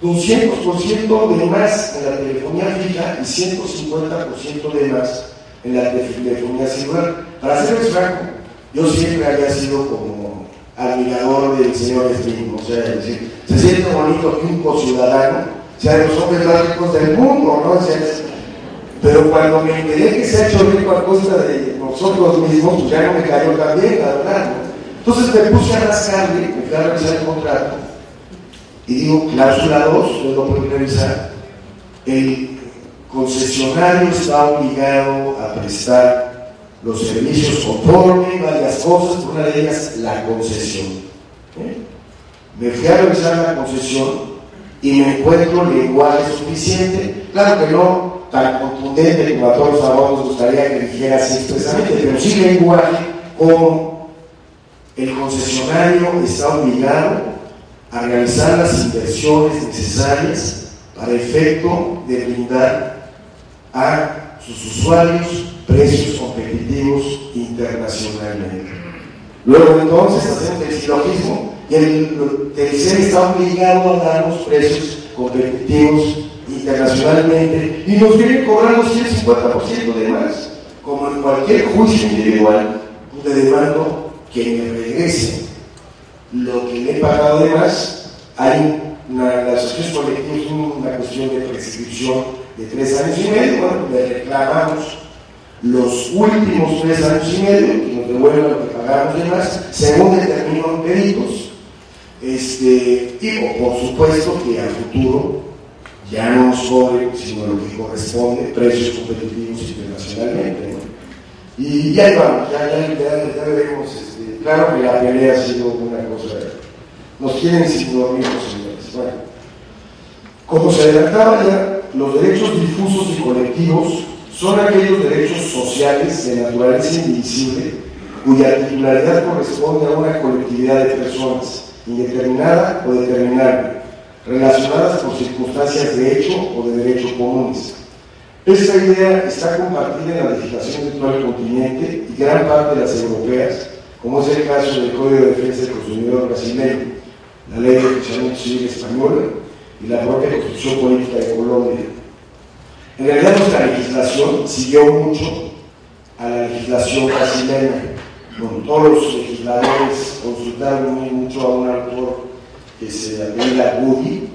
200% de más en la telefonía fija y 150% de más en la telefonía celular. Para serles franco, yo siempre había sido como admirador del señor Slim, o sea, es decir, se siente bonito que un co-ciudadano sea de los hombres más ricos del mundo, ¿no? O sea, pero cuando me enteré que se ha hecho rico a costa de nosotros mismos, pues ya no me cayó tan bien, la verdad, ¿no? Entonces me puse a rascarle, me fui a revisar el contrato, y digo, cláusula 2, yo lo puedo revisar, el concesionario está obligado a prestar los servicios conforme varias cosas, por una de ellas la concesión. Me fui a revisar la concesión y me encuentro lenguaje suficiente, claro que no tan contundente como a todos los abogados nos gustaría que dijera así expresamente, pero sí lenguaje como el concesionario está obligado a realizar las inversiones necesarias para efecto de brindar a sus usuarios precios competitivos internacionalmente. Luego entonces hacemos el silogismo y el tercer está obligado a darnos precios competitivos internacionalmente y nos vienen cobrando 150% de más, como en cualquier juicio individual, le demando que me regrese lo que le he pagado de más. Hay las asociaciones colectivas, una cuestión de prescripción de 3 años y medio, bueno, le reclamamos los últimos 3 años y medio que nos devuelvan lo que pagamos de más, según determinan peritos, y por supuesto que a futuro ya no nos cobre, sino lo que corresponde, precios competitivos internacionalmente, ¿no? Y ya vamos, ya veremos, claro que la pelea ha sido una cosa, nos quieren sin dormir, señores. Bueno, como se adelantaba ya, los derechos difusos y colectivos son aquellos derechos sociales de naturaleza indivisible cuya titularidad corresponde a una colectividad de personas, indeterminada o determinable, relacionadas por circunstancias de hecho o de derecho comunes. Esta idea está compartida en la legislación de todo el continente y gran parte de las europeas, como es el caso del Código de Defensa del Consumidor brasileño, la Ley de Enjuiciamiento Civil española y la propia Constitución Política de Colombia. En realidad nuestra legislación siguió mucho a la legislación brasileña. Bueno, todos los legisladores consultaron muy mucho a un autor que se apellida Gudi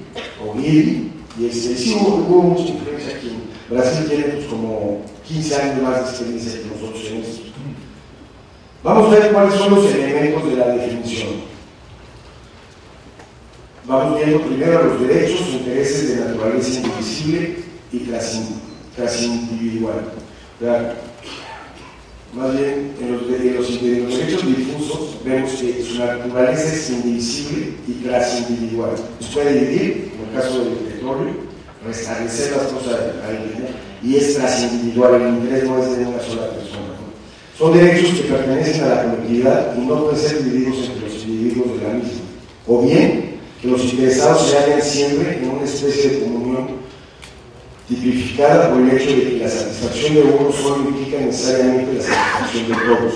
o Guidi, y sí hubo mucha influencia aquí. Brasil tiene pues, como 15 años más de experiencia que nosotros en esto. Vamos a ver cuáles son los elementos de la definición. Vamos viendo primero los derechos o intereses de naturaleza indivisible y casi individual. Más bien, en los derechos difusos vemos que su naturaleza es indivisible y casi individual. Se puede dividir, en el caso del petróleo, restablecer las cosas ahí, y es casi individual, el interés no es de una sola persona, ¿no? Son derechos que pertenecen a la colectividad y no pueden ser divididos entre los individuos de la misma. O bien, que los interesados se hallan siempre en una especie de comunión tipificada por el hecho de que la satisfacción de uno solo implica necesariamente la satisfacción de todos,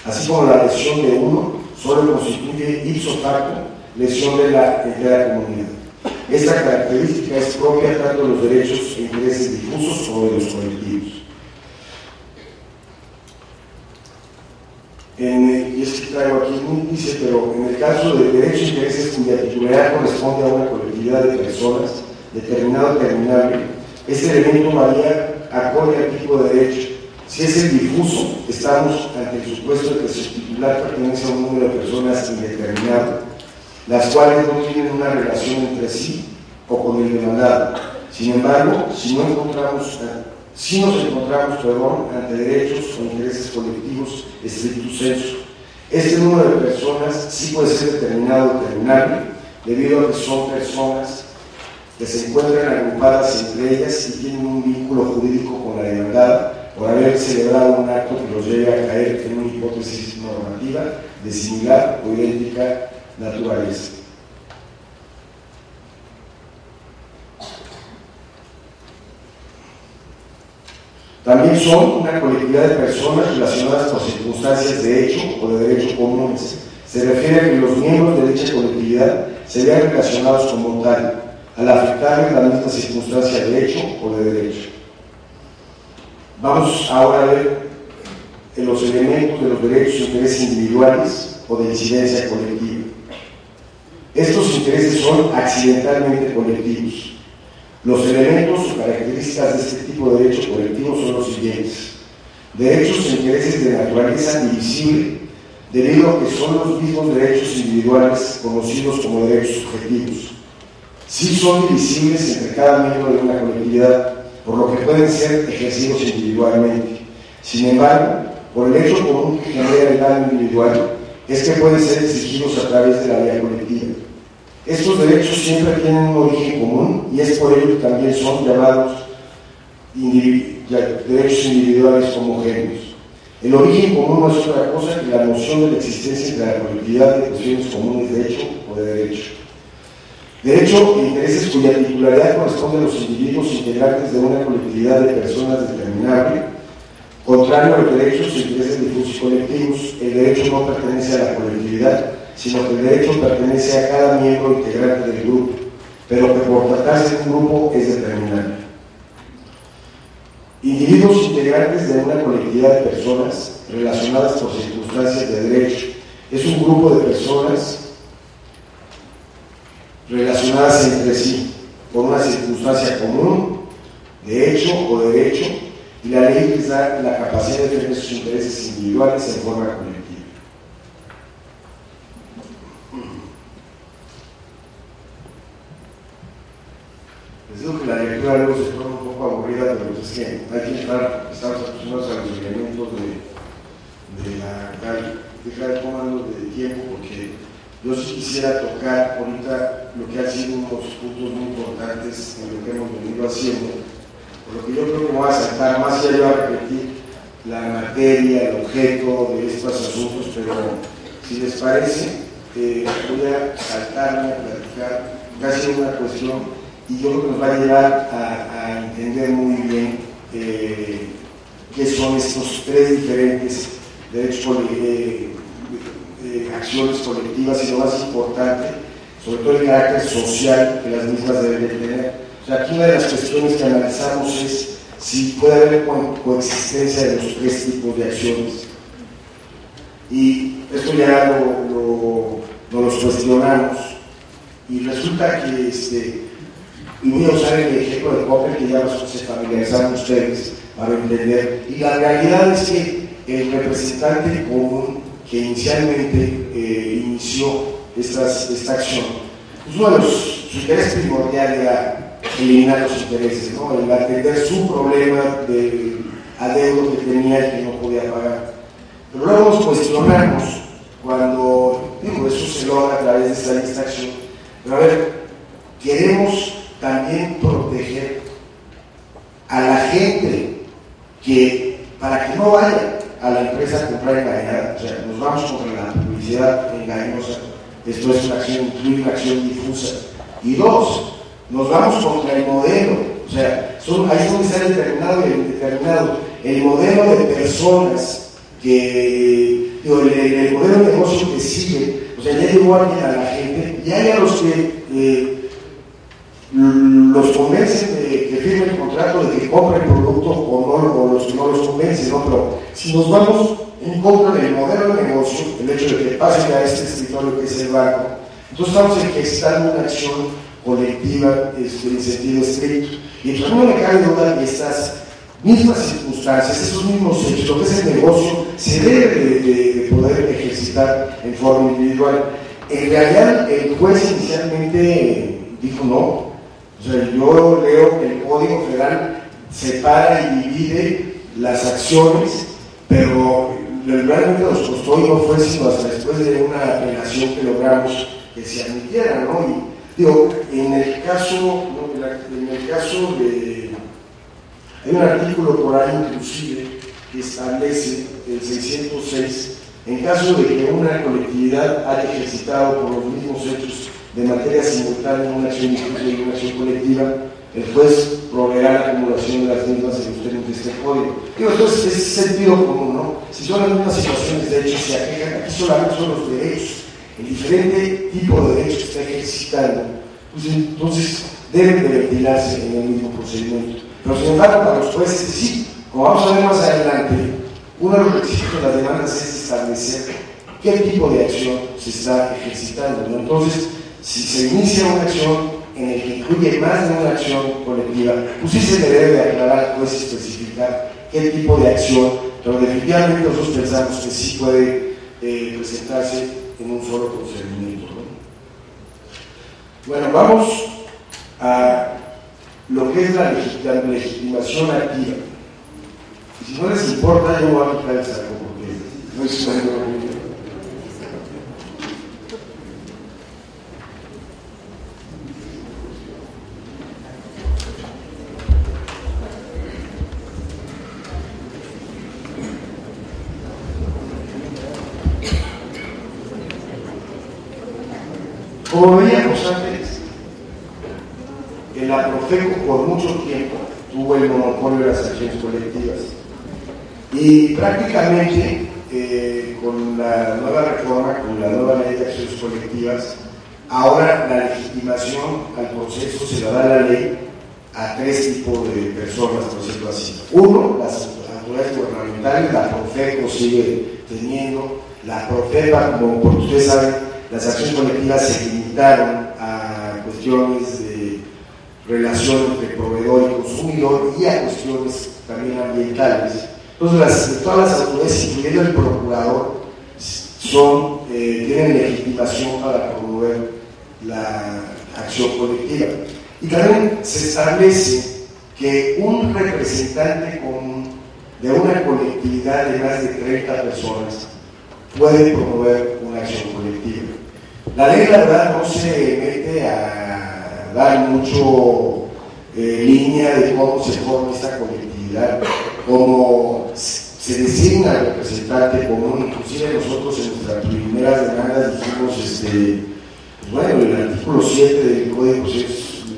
así como la lesión de uno solo constituye ipso facto lesión de la entera comunidad. Esta característica es propia tanto de los derechos e intereses difusos como de los colectivos. Y es que traigo aquí un índice, pero en el caso de derechos e intereses cuya titularidad corresponde a una colectividad de personas, determinado o determinable, este elemento varía acorde al tipo de derecho. Si es el difuso, estamos ante el supuesto de que su titular pertenece a un número de personas indeterminado, las cuales no tienen una relación entre sí o con el demandado. Sin embargo, si nos encontramos ante derechos o intereses colectivos stricto sensu, este número de personas sí puede ser determinado o determinable, debido a que son personas que se encuentran agrupadas entre ellas y tienen un vínculo jurídico con la demandada por haber celebrado un acto que los lleve a caer en una hipótesis normativa de similar o idéntica naturaleza. También son una colectividad de personas relacionadas por circunstancias de hecho o de derecho comunes. Se refiere a que los miembros de dicha colectividad se vean relacionados como tal, al afectarles la misma circunstancia de hecho o de derecho. Vamos ahora a ver los elementos de los derechos e intereses individuales o de incidencia colectiva. Estos intereses son accidentalmente colectivos. Los elementos o características de este tipo de derecho colectivo son los siguientes: derechos e intereses de naturaleza divisible, debido a que son los mismos derechos individuales conocidos como derechos subjetivos. Sí son divisibles entre cada miembro de una colectividad, por lo que pueden ser ejercidos individualmente. Sin embargo, por el hecho común que genera el daño individual, es que pueden ser exigidos a través de la vía colectiva. Estos derechos siempre tienen un origen común y es por ello que también son llamados derechos individuales homogéneos. El origen común no es otra cosa que la noción de la existencia entre la colectividad de cuestiones comunes de hecho o de derecho. Derecho e intereses cuya titularidad corresponde a los individuos integrantes de una colectividad de personas determinable. Contrario a los derechos e intereses difusos y colectivos, el derecho no pertenece a la colectividad, sino que el derecho pertenece a cada miembro integrante del grupo, pero que por tratarse de un grupo es determinante. Individuos integrantes de una colectividad de personas relacionadas por circunstancias de derecho es un grupo de personas relacionadas entre sí por una circunstancia común, de hecho o de derecho, y la ley les da la capacidad de defender sus intereses individuales en forma colectiva. Les digo que la lectura luego se torna un poco aburrida, pero es que hay que estamos acostumbrados a los elementos dejar el comando de tiempo, porque yo sí quisiera tocar ahorita lo que han sido unos puntos muy importantes en lo que hemos venido haciendo, por lo que yo creo que me voy a saltar, más allá de repetir la materia, el objeto de estos asuntos, pero si les parece, voy a saltarme a platicar casi una cuestión, y yo creo que nos va a llevar a entender muy bien qué son estos tres diferentes derechos, acciones colectivas, y lo más importante, sobre todo el carácter social que las mismas deben de tener. O sea, aquí una de las cuestiones que analizamos es si puede haber coexistencia de los tres tipos de acciones. Y esto ya nos cuestionamos, y resulta que y voy a usar el ejemplo de Popper, que ya se familiarizaron ustedes para entender, y la realidad es que el representante común que inicialmente inició esta acción, pues uno de su interés primordial era eliminar los intereses, ¿no? El atender su problema de adeudo que tenía y que no podía pagar. Pero luego nos cuestionamos cuando, eso se logra a través de esta acción, pero a ver, queremos también proteger a la gente para que no vaya a la empresa a comprar engañada. O sea, nos vamos contra la publicidad engañosa. Esto es una acción, incluye una acción difusa. Y dos, nos vamos contra el modelo. O sea, ahí es donde está determinado y indeterminado. El modelo de personas el modelo de negocio que sigue. O sea, ya llegó alguien a la gente, y hay a los que los convencen de que firmen el contrato, de que compren el producto, o los que no los convencen, ¿no? Pero si nos vamos en contra del modelo de negocio, el hecho de que pasen a este escritorio que es el banco, entonces estamos ejercitando una acción colectiva en sentido estricto. Y pues a mí no me cabe duda que estas mismas circunstancias, estos mismos hechos, lo que es el negocio, se debe de poder ejercitar en forma individual. En realidad, el juez inicialmente dijo no. O sea, yo leo que el Código Federal separa y divide las acciones, pero realmente nos costó, y no fue sino hasta después de una apelación que logramos que se admitiera, ¿no? Y digo, en el caso de... Hay un artículo por ahí inclusive que establece el 606, en caso de que una colectividad haya ejercitado por los mismos hechos de materia simultánea una acción difusa y una acción colectiva, el juez proveerá la acumulación de las mismas en los términos de este código. Digo, entonces es sentido común, ¿no? Si son las mismas situaciones de hecho se aquejan, aquí solamente son los derechos, el diferente tipo de derecho que está ejercitando, pues entonces deben de ventilarse en el mismo procedimiento. Pero sin embargo, para los jueces, sí, como vamos a ver más adelante, uno de los requisitos de las demandas es establecer qué tipo de acción se está ejercitando, ¿no? Entonces, si se inicia una acción en el que incluye más de una acción colectiva, pues sí se debe de aclarar, pues especificar qué tipo de acción, pero definitivamente nosotros pensamos que sí puede presentarse en un solo procedimiento, ¿no? Bueno, vamos a lo que es la legitimación activa. Y si no les importa, yo voy a quitar el saco porque no es bueno. Como veíamos antes, que la Profeco por mucho tiempo tuvo el monopolio de las acciones colectivas y prácticamente con la nueva reforma, con la nueva ley de acciones colectivas, ahora la legitimación al proceso se la da la ley a tres tipos de personas, por decirlo así. Uno, las autoridades gubernamentales, la Profeco sigue teniendo, la Profepa, como por ustedes saben, las acciones colectivas se limitaron a cuestiones de relación entre proveedor y consumidor y a cuestiones también ambientales. Entonces, todas las autoridades, incluyendo el procurador, tienen legitimación para promover la acción colectiva. Y también se establece que un representante común de una colectividad de más de 30 personas puede promover una acción colectiva. La ley, la verdad, no se mete a dar mucho línea de cómo se forma esta colectividad, cómo se designa el representante común. Inclusive nosotros en nuestras primeras demandas dijimos, bueno, el artículo 7 del Código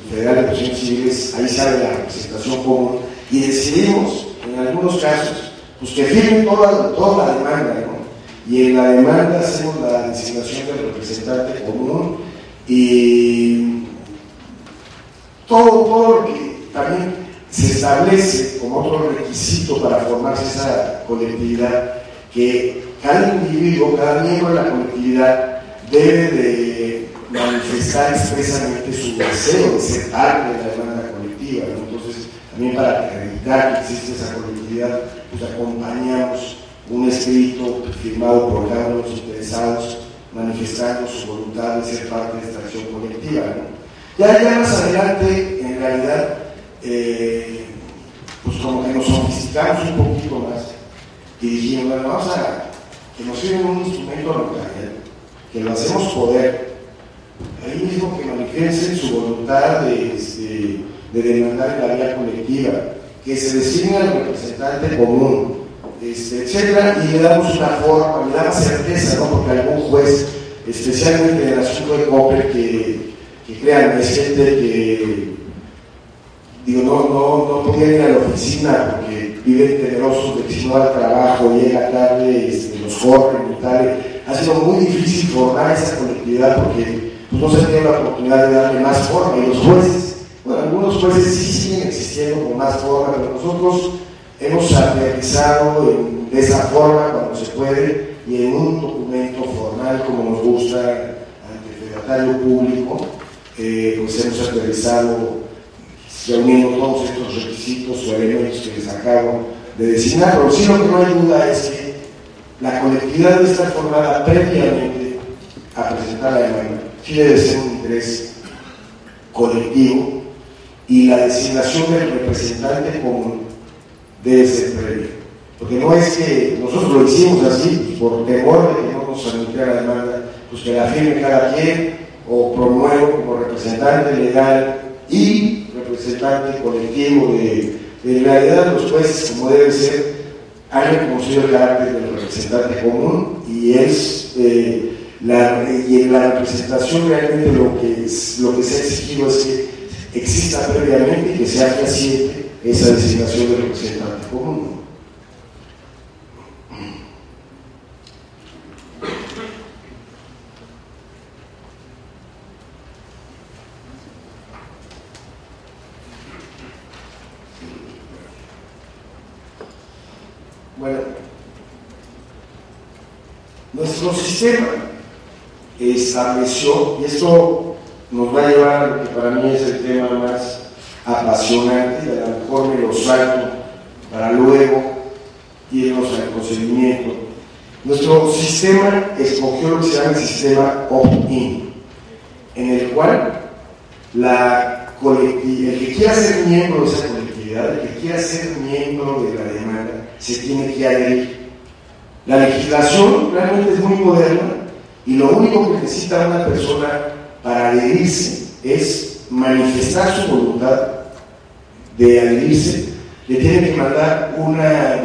Federal de Procedimientos Civiles, ahí sale la representación común, y decidimos, en algunos casos, pues que firmen toda la demanda, ¿no? Y en la demanda hacemos la designación del representante común y todo lo que también se establece como otro requisito para formarse esa colectividad, que cada individuo, cada miembro de la colectividad debe de manifestar expresamente su deseo de ser parte de la demanda colectiva, ¿no? Entonces, también para acreditar que existe esa colectividad, pues acompañamos un escrito firmado por cada uno de los interesados manifestando su voluntad de ser parte de esta acción colectiva, ¿no? Ya más adelante, en realidad, pues como que nos sofisticamos un poquito más y dijimos, bueno, vamos a que nos sirven un instrumento local, que lo hacemos poder, ahí mismo que manifiesten su voluntad de demandar en la vía colectiva, que se designe al representante común, etcétera, y le damos una forma, le damos certeza, ¿no? Porque algún juez, especialmente en el asunto de Coppel, que crean, es gente que no podía ir a la oficina porque viven temerosos de que si no va al trabajo, llega tarde, los corren y tal. Ha sido muy difícil formar esa colectividad porque pues, no se tiene la oportunidad de darle más forma, y los jueces, bueno, algunos jueces sí siguen existiendo con más forma, pero nosotros hemos aterrizado de esa forma cuando se puede y en un documento formal como nos gusta ante el fedatario público, pues hemos aterrizado reuniendo todos estos requisitos o elementos que les acabo de designar. Pero sí, lo que no hay duda es que la colectividad debe estar formada previamente a presentar la demanda. Sí debe ser un interés colectivo y la designación del representante común debe ser previa, porque no es que nosotros lo hicimos así por temor de que no nos admitiera la demanda, pues que la firme cada quien o promuevo como representante legal y representante colectivo de realidad. Los jueces, como debe ser, han reconocido el carácter del representante común y es y en la representación realmente lo que se ha exigido es que exista previamente y que sea fehaciente esa designación del representante común. Bueno, nuestro sistema estableció, y esto nos va a llevar a lo que para mí es el tema más apasionante, y a lo mejor me lo salto para luego irnos al procedimiento. Nuestro sistema escogió lo que se llama el sistema opt-in, en el cual el que quiera ser miembro de esa colectividad, el que quiera ser miembro de la demanda, se tiene que adherir. La legislación realmente es muy moderna y lo único que necesita una persona para adherirse es manifestar su voluntad de adherirse. Le tiene que mandar una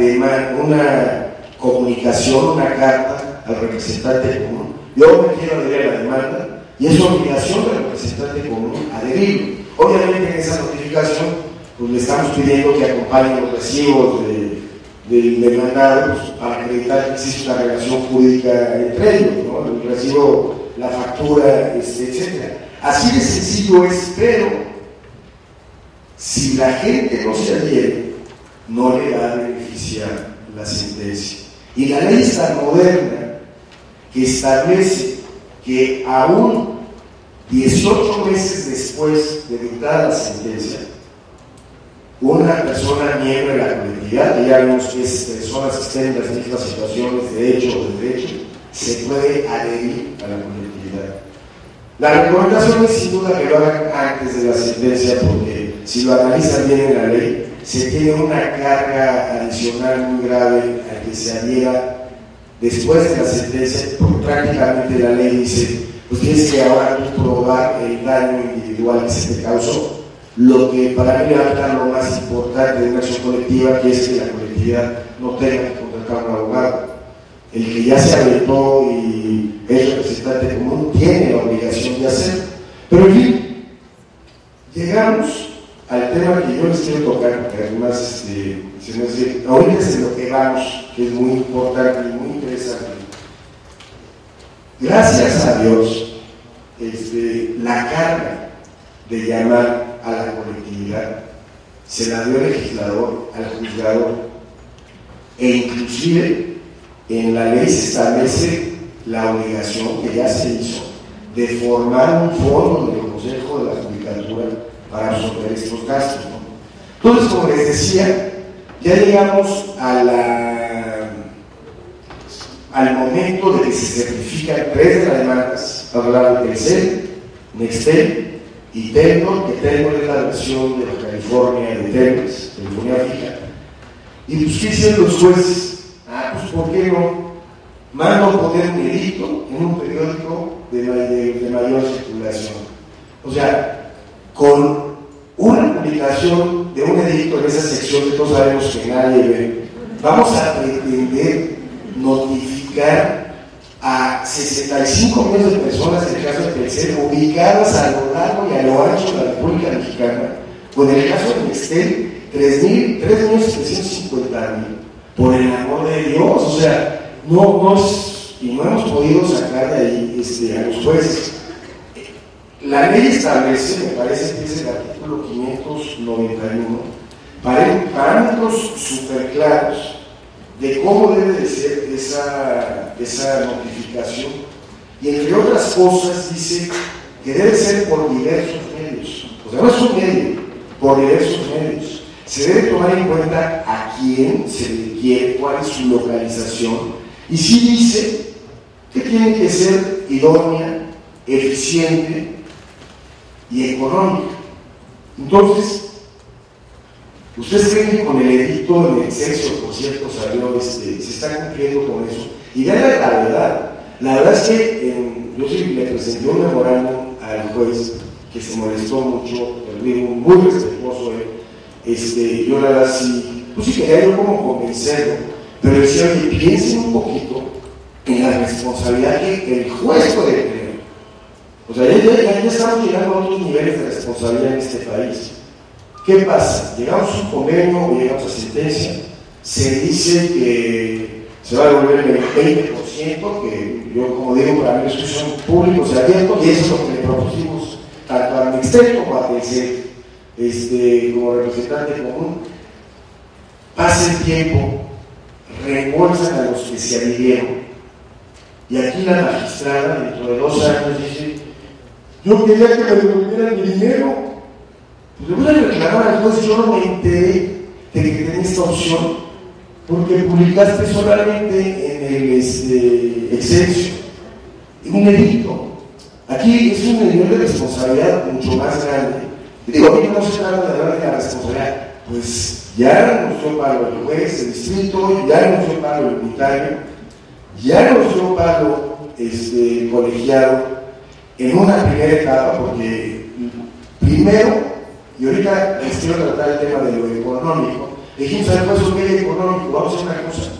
comunicación, una carta al representante común. Yo me quiero adherir a la demanda y es obligación del representante común adherir. Obviamente en esa notificación pues le estamos pidiendo que acompañen los recibos del demandado pues, para acreditar que existe una relación jurídica entre ellos, ¿no? El recibo, la factura, etc. Así de sencillo es, pero si la gente no se adhiere, no le va a beneficiar la sentencia. Y la ley es tan moderna que establece que aún 18 meses después de dictada la sentencia, una persona miembro de la colectividad, que ya vemos que es personas que estén en las mismas situaciones de hecho o de derecho, se puede adherir a la colectividad. La recomendación es sin duda que lo hagan antes de la sentencia, porque si lo analizan bien en la ley, se tiene una carga adicional muy grave a que se adhiera después de la sentencia, porque prácticamente la ley dice, pues tienes que ahora tú probar el daño individual que se te causó, lo que para mí va a dar lo más importante de una acción colectiva, que es que la colectividad no tenga que contratar a un abogado. El que ya se aventó y es representante común tiene la obligación de hacerlo. Pero en fin, llegamos al tema que yo les quiero tocar, porque además ahorita es de lo que vamos, que es muy importante y muy interesante. Gracias a Dios, la carga de llamar a la colectividad se la dio el legislador al juzgador, e inclusive en la ley se establece la obligación que ya se hizo de formar un fondo del Consejo de la Judicatura para absorber estos gastos, ¿no? Entonces, como les decía, ya llegamos al momento de que se certifican 3 de las demandas, hablando de Telcel, Nextel y Telnor, que Telnor es la versión de la California de Telmex, telefonía fija. Y pues, ¿qué hicieron los jueces? Pues, ¿por qué no? Mando poner un edicto en un periódico de mayor circulación. O sea, con una publicación de un edicto en esa sección que todos sabemos que nadie ve, vamos a pretender notificar a 65 millones de personas, en el caso de Telcel, ubicadas a lo largo y a lo ancho de la República Mexicana, o en el caso de Nextel, 3.750.000. Por el amor de Dios, o sea, no hemos podido sacar de ahí a los jueces. La ley establece, me parece que es el artículo 591, parámetros súper claros de cómo debe de ser esa notificación, y entre otras cosas dice que debe ser por diversos medios, o sea, no es un medio, por diversos medios. Se debe tomar en cuenta a quién se le quiere, cuál es su localización, y sí dice que tiene que ser idónea, eficiente y económica. Entonces, ustedes creen que con el edicto en exceso, por cierto, salió, se está cumpliendo con eso. Y vean la verdad es que yo sí le presenté un memorándum al juez que se molestó mucho, muy respetuoso yo la verdad sí, pues sí quería yo como convencerlo, pero decía, oye, piensen un poquito en la responsabilidad que el juez puede tener. O sea, ya estamos llegando a otros niveles de responsabilidad en este país. ¿Qué pasa? Llegamos a un convenio o llegamos a sentencia, se dice que se va a devolver el 20%, que yo, como digo, para mí es son públicos y abiertos, y eso es lo que le propusimos tanto al Nextel como a Telcel, como representante común. Pasa el tiempo, reembolsan a los que se adhirieron. Y aquí la magistrada, dentro de 2 años, dice: yo quería que me devolvieran mi dinero. Pues le voy a reclamar al juez: yo no me enteré de que tenía esta opción porque publicaste solamente en el Excelsior un delito. Aquí es un nivel de responsabilidad mucho más grande. Digo, a mí no se trata de hablar de la responsabilidad, pues ya nos dio palo el juez, el distrito, ya nos dio palo el unitario, ya nos dio palo colegiado en una primera etapa, porque primero, y ahorita les quiero tratar el tema de lo económico, dijimos: al juez, ok, económico, vamos a hacer una cosa,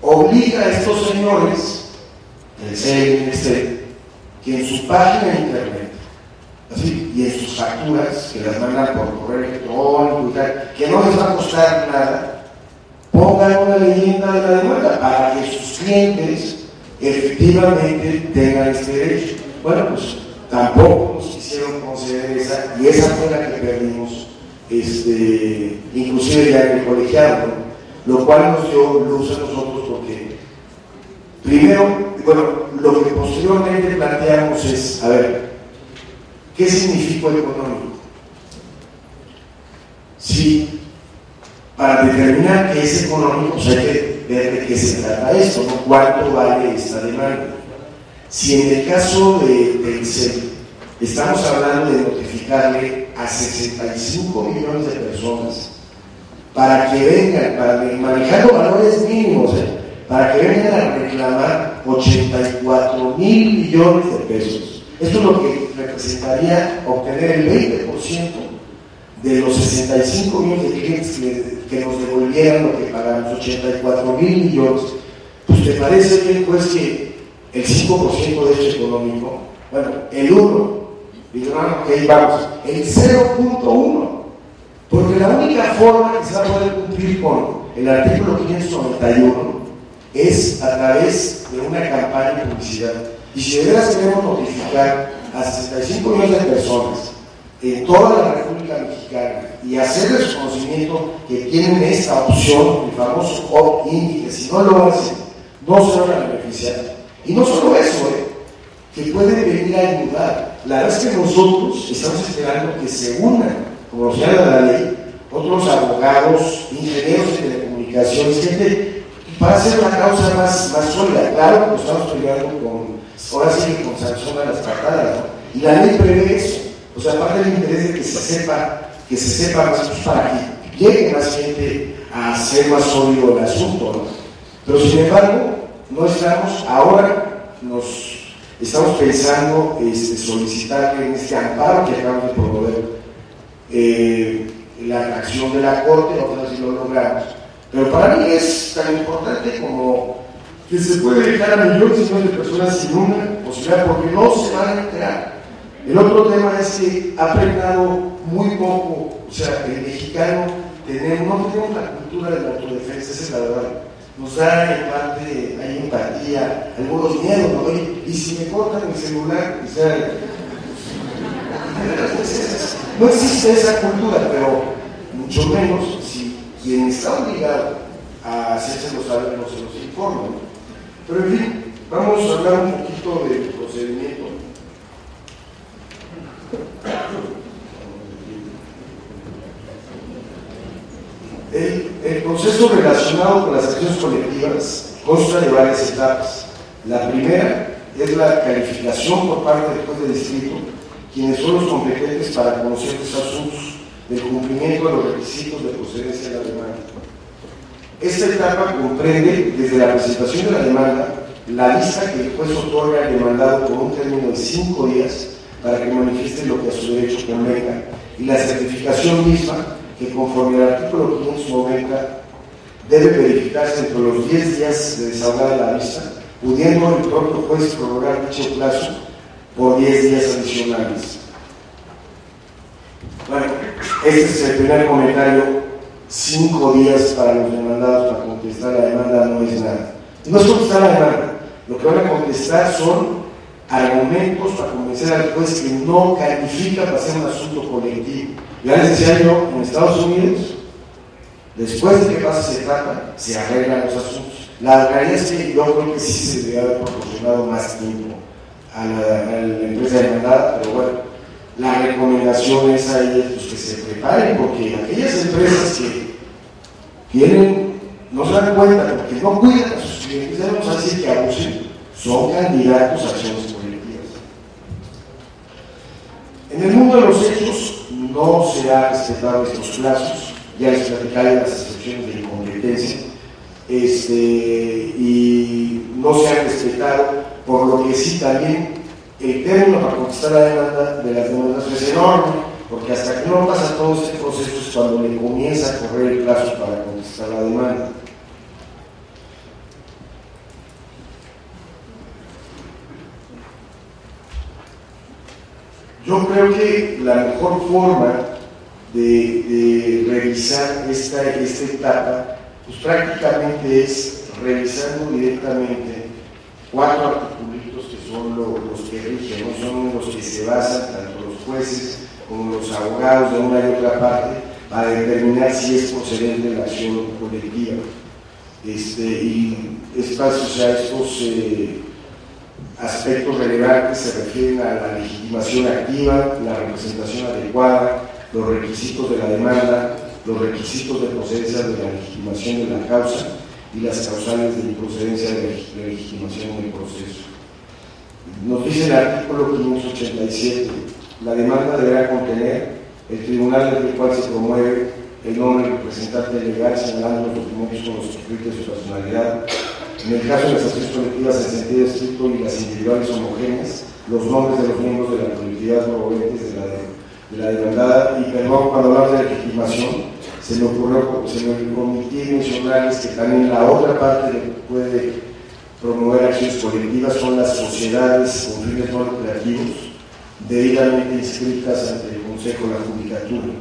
obliga a estos señores, el CNC, que en su página de internet, así, y en sus facturas, que las mandan por correo electrónico y tal, que no les va a costar nada, pongan una leyenda de la demanda para que sus clientes efectivamente tengan este derecho. Bueno, pues tampoco nos quisieron conceder esa, y esa fue la que perdimos, inclusive ya en el colegiado, ¿no? Lo cual nos dio luz a nosotros, porque primero, bueno, lo que posteriormente planteamos es: a ver, ¿qué significó económico? Si para determinar qué es económico, pues hay que ver de qué se trata esto, ¿no? ¿Cuánto vale esta demanda? Si en el caso del ICEL estamos hablando de notificarle a 65 millones de personas para que vengan, manejando valores mínimos, para que vengan a reclamar 84 mil millones de pesos. Esto es lo que representaría obtener el 20% de los 65 millones de clientes que nos devolvieran lo que pagamos, 84 mil millones. Pues te parece bien, pues, que el 5% de esto económico, bueno, el 1, digo, ok, vamos, el 0.1, porque la única forma que se va a poder cumplir con el artículo 591 es a través de una campaña de publicidad. Y si de veras queremos notificar a 65 millones de personas en toda la República Mexicana y hacerles conocimiento que tienen esta opción, el famoso opt-in, y que si no lo hacen, no se van a beneficiar. Y no solo eso, que pueden venir a ayudar. La verdad es que nosotros estamos esperando que se unan, como nos llama la ley, otros abogados, ingenieros de telecomunicaciones, gente, para hacer una causa más sólida. Claro que nos estamos peleando ahora sí con sanción a las patadas, ¿no? Y la ley prevé eso. O sea, aparte del interés de que se sepa más, pues, para que llegue más gente a hacer más sólido el asunto, ¿no? Pero sin embargo, no estamos, ahora nos estamos pensando solicitar en este amparo que acabamos de promover la acción de la Corte, vamos a ver si lo logramos. Pero para mí es tan importante como que se puede dejar a millones y millones de personas sin una posibilidad, porque no se van a enterar. El otro tema es que ha frenado muy poco, o sea, el mexicano no tenemos la cultura de la autodefensa, esa es la verdad. Nos da en parte, hay empatía, algunos miedos, ¿no? Y si me cortan el celular, o sea, no existe esa cultura, pero mucho menos si quien está obligado a hacerse los saber no se los informa, ¿no? Pero en fin, vamos a hablar un poquito del procedimiento. El proceso relacionado con las acciones colectivas consta de varias etapas. La primera es la calificación por parte del juez de distrito, quienes son los competentes para conocer los asuntos del cumplimiento de los requisitos de procedencia de la demanda. Esta etapa comprende desde la presentación de la demanda, la lista que el juez otorga al demandado por un término de 5 días para que manifieste lo que a su derecho convenga, y la certificación misma, que conforme al artículo 590 debe verificarse entre los 10 días de desahogada la vista, pudiendo el propio juez prorrogar dicho plazo por 10 días adicionales. Bueno, este es el primer comentario. 5 días para los demandados para contestar la demanda no es nada. No es contestar la demanda, lo que van a contestar son argumentos para convencer al juez que no califica para ser un asunto colectivo. Ya les decía yo, en Estados Unidos, Después de que pase esa etapa, se arreglan los asuntos. La realidad es que yo creo que sí se debería haber proporcionado más tiempo a la empresa demandada, pero bueno, la recomendación es a ellos pues, que se preparen, porque aquellas empresas que tienen, no se dan cuenta, porque no cuidan a sus clientes, ya vamos a decir que abusen, son candidatos a acciones colectivas. En el mundo de los hechos no se ha respetado estos plazos, ya les platicaré las excepciones de incompetencia, y no se han respetado, por lo que sí también el término para contestar la demanda de las demandas es enorme, porque hasta que no pasa todo este proceso es cuando le comienza a correr el plazo para contestar la demanda. Yo creo que la mejor forma de revisar esta etapa, pues prácticamente es revisando directamente 4 articulitos que son los que rigen, ¿no? Son los que se basan tanto los jueces como los abogados de una y otra parte para determinar si es procedente la acción colectiva. Y estos aspectos relevantes se refieren a la legitimación activa, la representación adecuada, los requisitos de la demanda, los requisitos de procedencia de la legitimación de la causa y las causales de improcedencia de la legitimación del proceso. Nos dice el artículo 587, la demanda deberá contener el tribunal desde el cual se promueve el nombre del representante legal señalando los documentos con los que de su personalidad. En el caso de las acciones colectivas en sentido estricto y las individuales homogéneas, los nombres de los miembros de la colectividad promoventes de la demandada. Y perdón, cuando hablamos de legitimación, se me omitió mencionarles que también la otra parte que puede promover acciones colectivas son las sociedades con fines no lucrativos debidamente inscritas ante el Consejo de la Judicatura.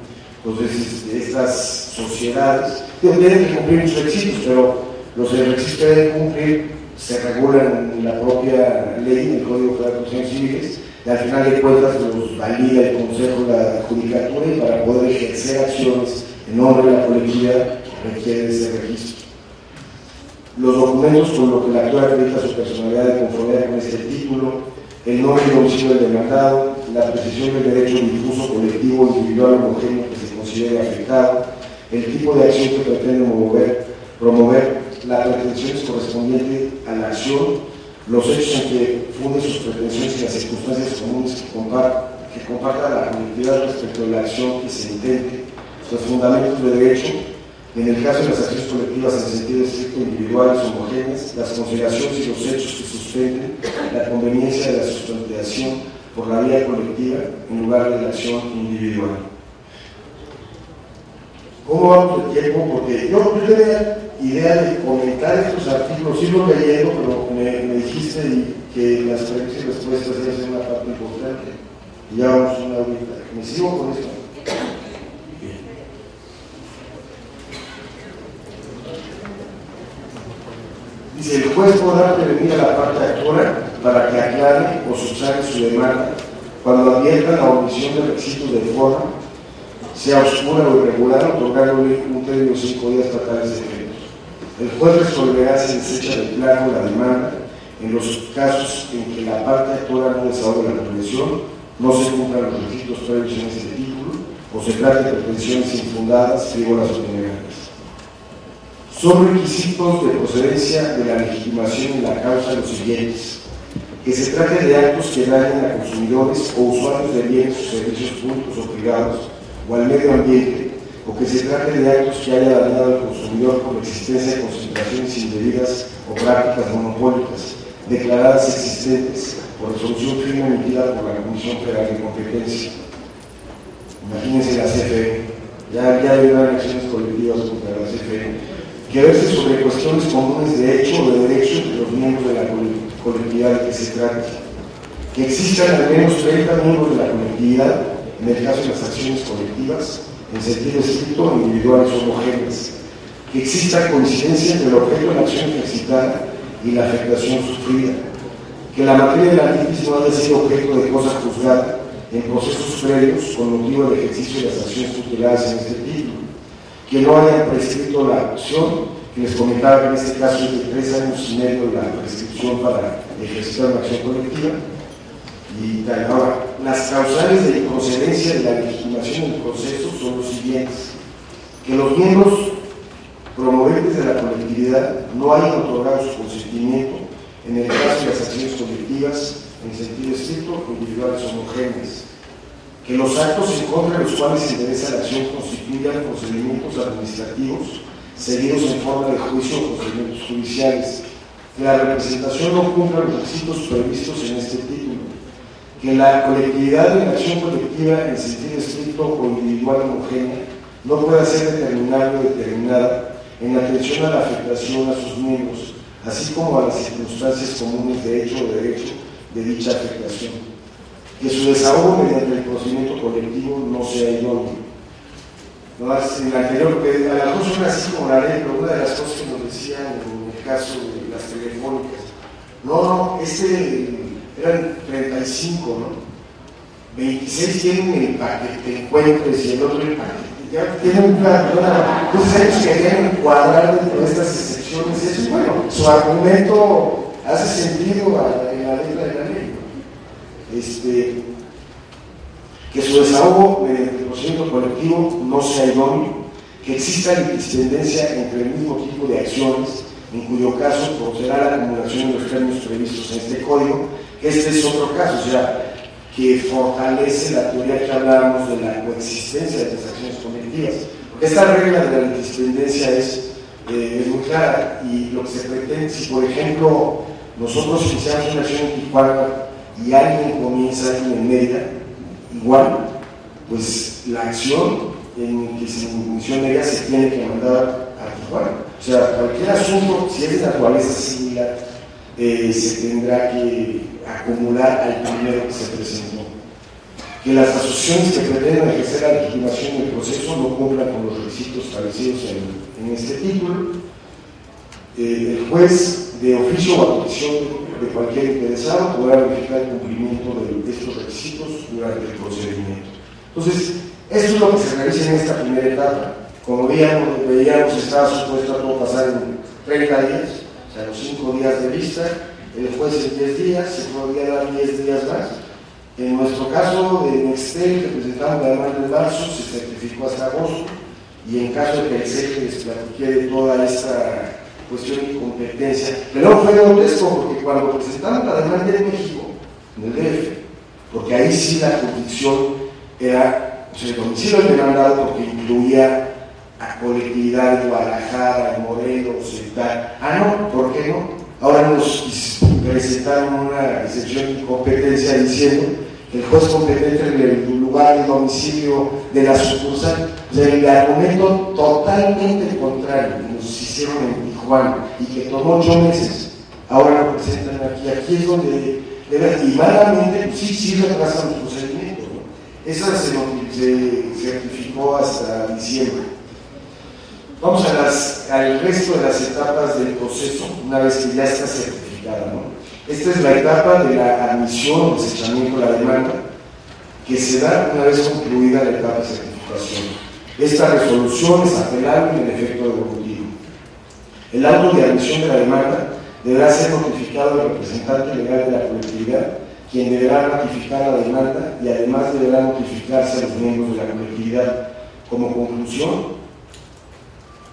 Entonces, estas sociedades tienen que cumplir muchos requisitos, pero los requisitos que deben cumplir se regulan en la propia ley, en el Código Federal de Procedimientos Civiles, y al final de cuentas los valida el Consejo de la Judicatura, y para poder ejercer acciones en nombre de la colectividad requiere ese registro. Los documentos con los que la actora acredita su personalidad de conformidad con este título, el nombre y domicilio del demandado, la precisión del derecho difuso, colectivo, individual, homogéneo que se considere afectado, el tipo de acción que pretende promover, las pretensiones correspondientes a la acción, los hechos en que funde sus pretensiones y las circunstancias comunes que comparta la colectividad respecto de la acción que se intente, los fundamentos de derecho, en el caso de las acciones colectivas en sentido estricto individuales homogéneas, las consideraciones y los hechos que sustenten la conveniencia de la sustentación por la vía colectiva en lugar de la acción individual. ¿Cómo vamos de tiempo? Porque yo tenía idea de comentar estos artículos, sigo leyendo, pero me dijiste que las preguntas y respuestas deben ser una parte importante. Y ya vamos una horita. ¿Me sigo con esto? Dice, el juez podrá prevenir a la parte actora para que aclare o subsane su demanda cuando advierta la omisión de requisitos de forma, sea oscura o irregular, otorgándole un término de 5 días para tales efectos. El juez resolverá si desecha de plano la demanda en los casos en que la parte actora no desahogue la pretensión, no se cumplan los requisitos previos en este título, o se trate de pretensiones infundadas, frívolas o temerarias. Son requisitos de procedencia de la legitimación en la causa los siguientes: que se trate de actos que dañen a consumidores o usuarios de bienes o servicios públicos o privados o al medio ambiente, o que se trate de actos que haya dañado al consumidor por la existencia de concentraciones indebidas o prácticas monopólicas declaradas existentes por resolución firme emitida por la Comisión Federal de Competencia. Imagínense la CFE, ya habrá acciones colectivas contra la CFE, que verse sobre cuestiones comunes de hecho o de derecho de los miembros de la colectividad de que se trate, que existan al menos 30 miembros de la colectividad en el caso de las acciones colectivas en sentido estricto individuales homogéneas, que exista coincidencia entre el objeto de la acción ejercitada y la afectación sufrida, que la materia de la litis no haya sido objeto de cosa juzgada en procesos previos con motivo del ejercicio de las acciones tuteladas en este título, que no hayan prescrito la opción, que les comentaba que en este caso es de 3 años y medio la prescripción para ejercitar una acción colectiva. Y tal. Ahora, las causales de improcedencia de la legitimación del proceso son los siguientes: que los miembros promoventes de la colectividad no hayan otorgado su consentimiento en el caso de las acciones colectivas en sentido estricto o individuales homogéneas, que los actos en contra de los cuales se interesa la acción constituyan procedimientos administrativos seguidos en forma de juicio o procedimientos judiciales, que la representación no cumpla los requisitos previstos en este título, que la colectividad de la acción colectiva en sentido estricto o individual homogénea no pueda ser determinable o determinada en atención a la afectación a sus miembros, así como a las circunstancias comunes de hecho o derecho de dicha afectación, que su desahogo mediante el procedimiento colectivo no sea idóneo. No, en la anterior, que a las dos suena así como la ley, pero una de las cosas que nos decían en el caso de las telefónicas, eran 35, ¿no? 26 tienen el paquete de encuentres y el otro el paquete. Ya tienen entonces ellos querían encuadrar dentro de estas excepciones. Eso, bueno, su argumento hace sentido en la letra de la ley, ¿no? Que su desahogo mediante el procedimiento colectivo no sea idóneo, que exista independencia entre el mismo tipo de acciones, en cuyo caso procederá la acumulación de los términos previstos en este código. Este es otro caso, o sea, que fortalece la teoría que hablábamos de la coexistencia de las acciones colectivas. Porque esta regla de la independencia es muy clara, y lo que se pretende, si por ejemplo nosotros iniciamos una acción en Tijuana y alguien comienza en Mérida, igual, pues la acción en que se inició en ella se tiene que mandar a Tijuana. O sea, cualquier asunto, si es de naturaleza similar, se tendrá que acumular al primero que se presentó. Que las asociaciones que pretendan ejercer la legitimación del proceso no cumplan con los requisitos establecidos en este título. El juez, de oficio o a petición de cualquier interesado, podrá verificar el cumplimiento de estos requisitos durante el procedimiento. Entonces, esto es lo que se realiza en esta primera etapa. Como veíamos, estaba supuesto a todo pasar en 30 días, o sea, los 5 días de vista, el juez en 10 días, se podría dar 10 días más. En nuestro caso de Nextel, que presentamos la demanda en marzo, se certificó hasta agosto, y en caso de que el SEC les platiqué de toda esta cuestión de incompetencia, pero no fue grotesco, porque cuando presentamos la demanda en México, en el DF, porque ahí sí la jurisdicción era, o sea, el domicilio del demandado, porque incluía a colectividad de Guadalajara, Morelos y tal. No, ¿por qué no? Ahora nos presentaron una excepción de incompetencia diciendo que el juez competente en el lugar de domicilio de la sucursal. O sea, el argumento totalmente contrario nos hicieron en Tijuana y que tomó 8 meses, ahora lo presentan aquí. Aquí es donde, y malamente, pues sí retrasan los procedimientos, ¿no? Esa se certificó hasta diciembre. Vamos al resto de las etapas del proceso, una vez que ya está certificada, ¿no? Esta es la etapa de la admisión o desechamiento de la demanda, que se da una vez concluida la etapa de certificación. Esta resolución es apelable en el efecto devolutivo. El auto de admisión de la demanda deberá ser notificado al representante legal de la colectividad, quien deberá ratificar la demanda y además deberá notificarse a los miembros de la colectividad. Como conclusión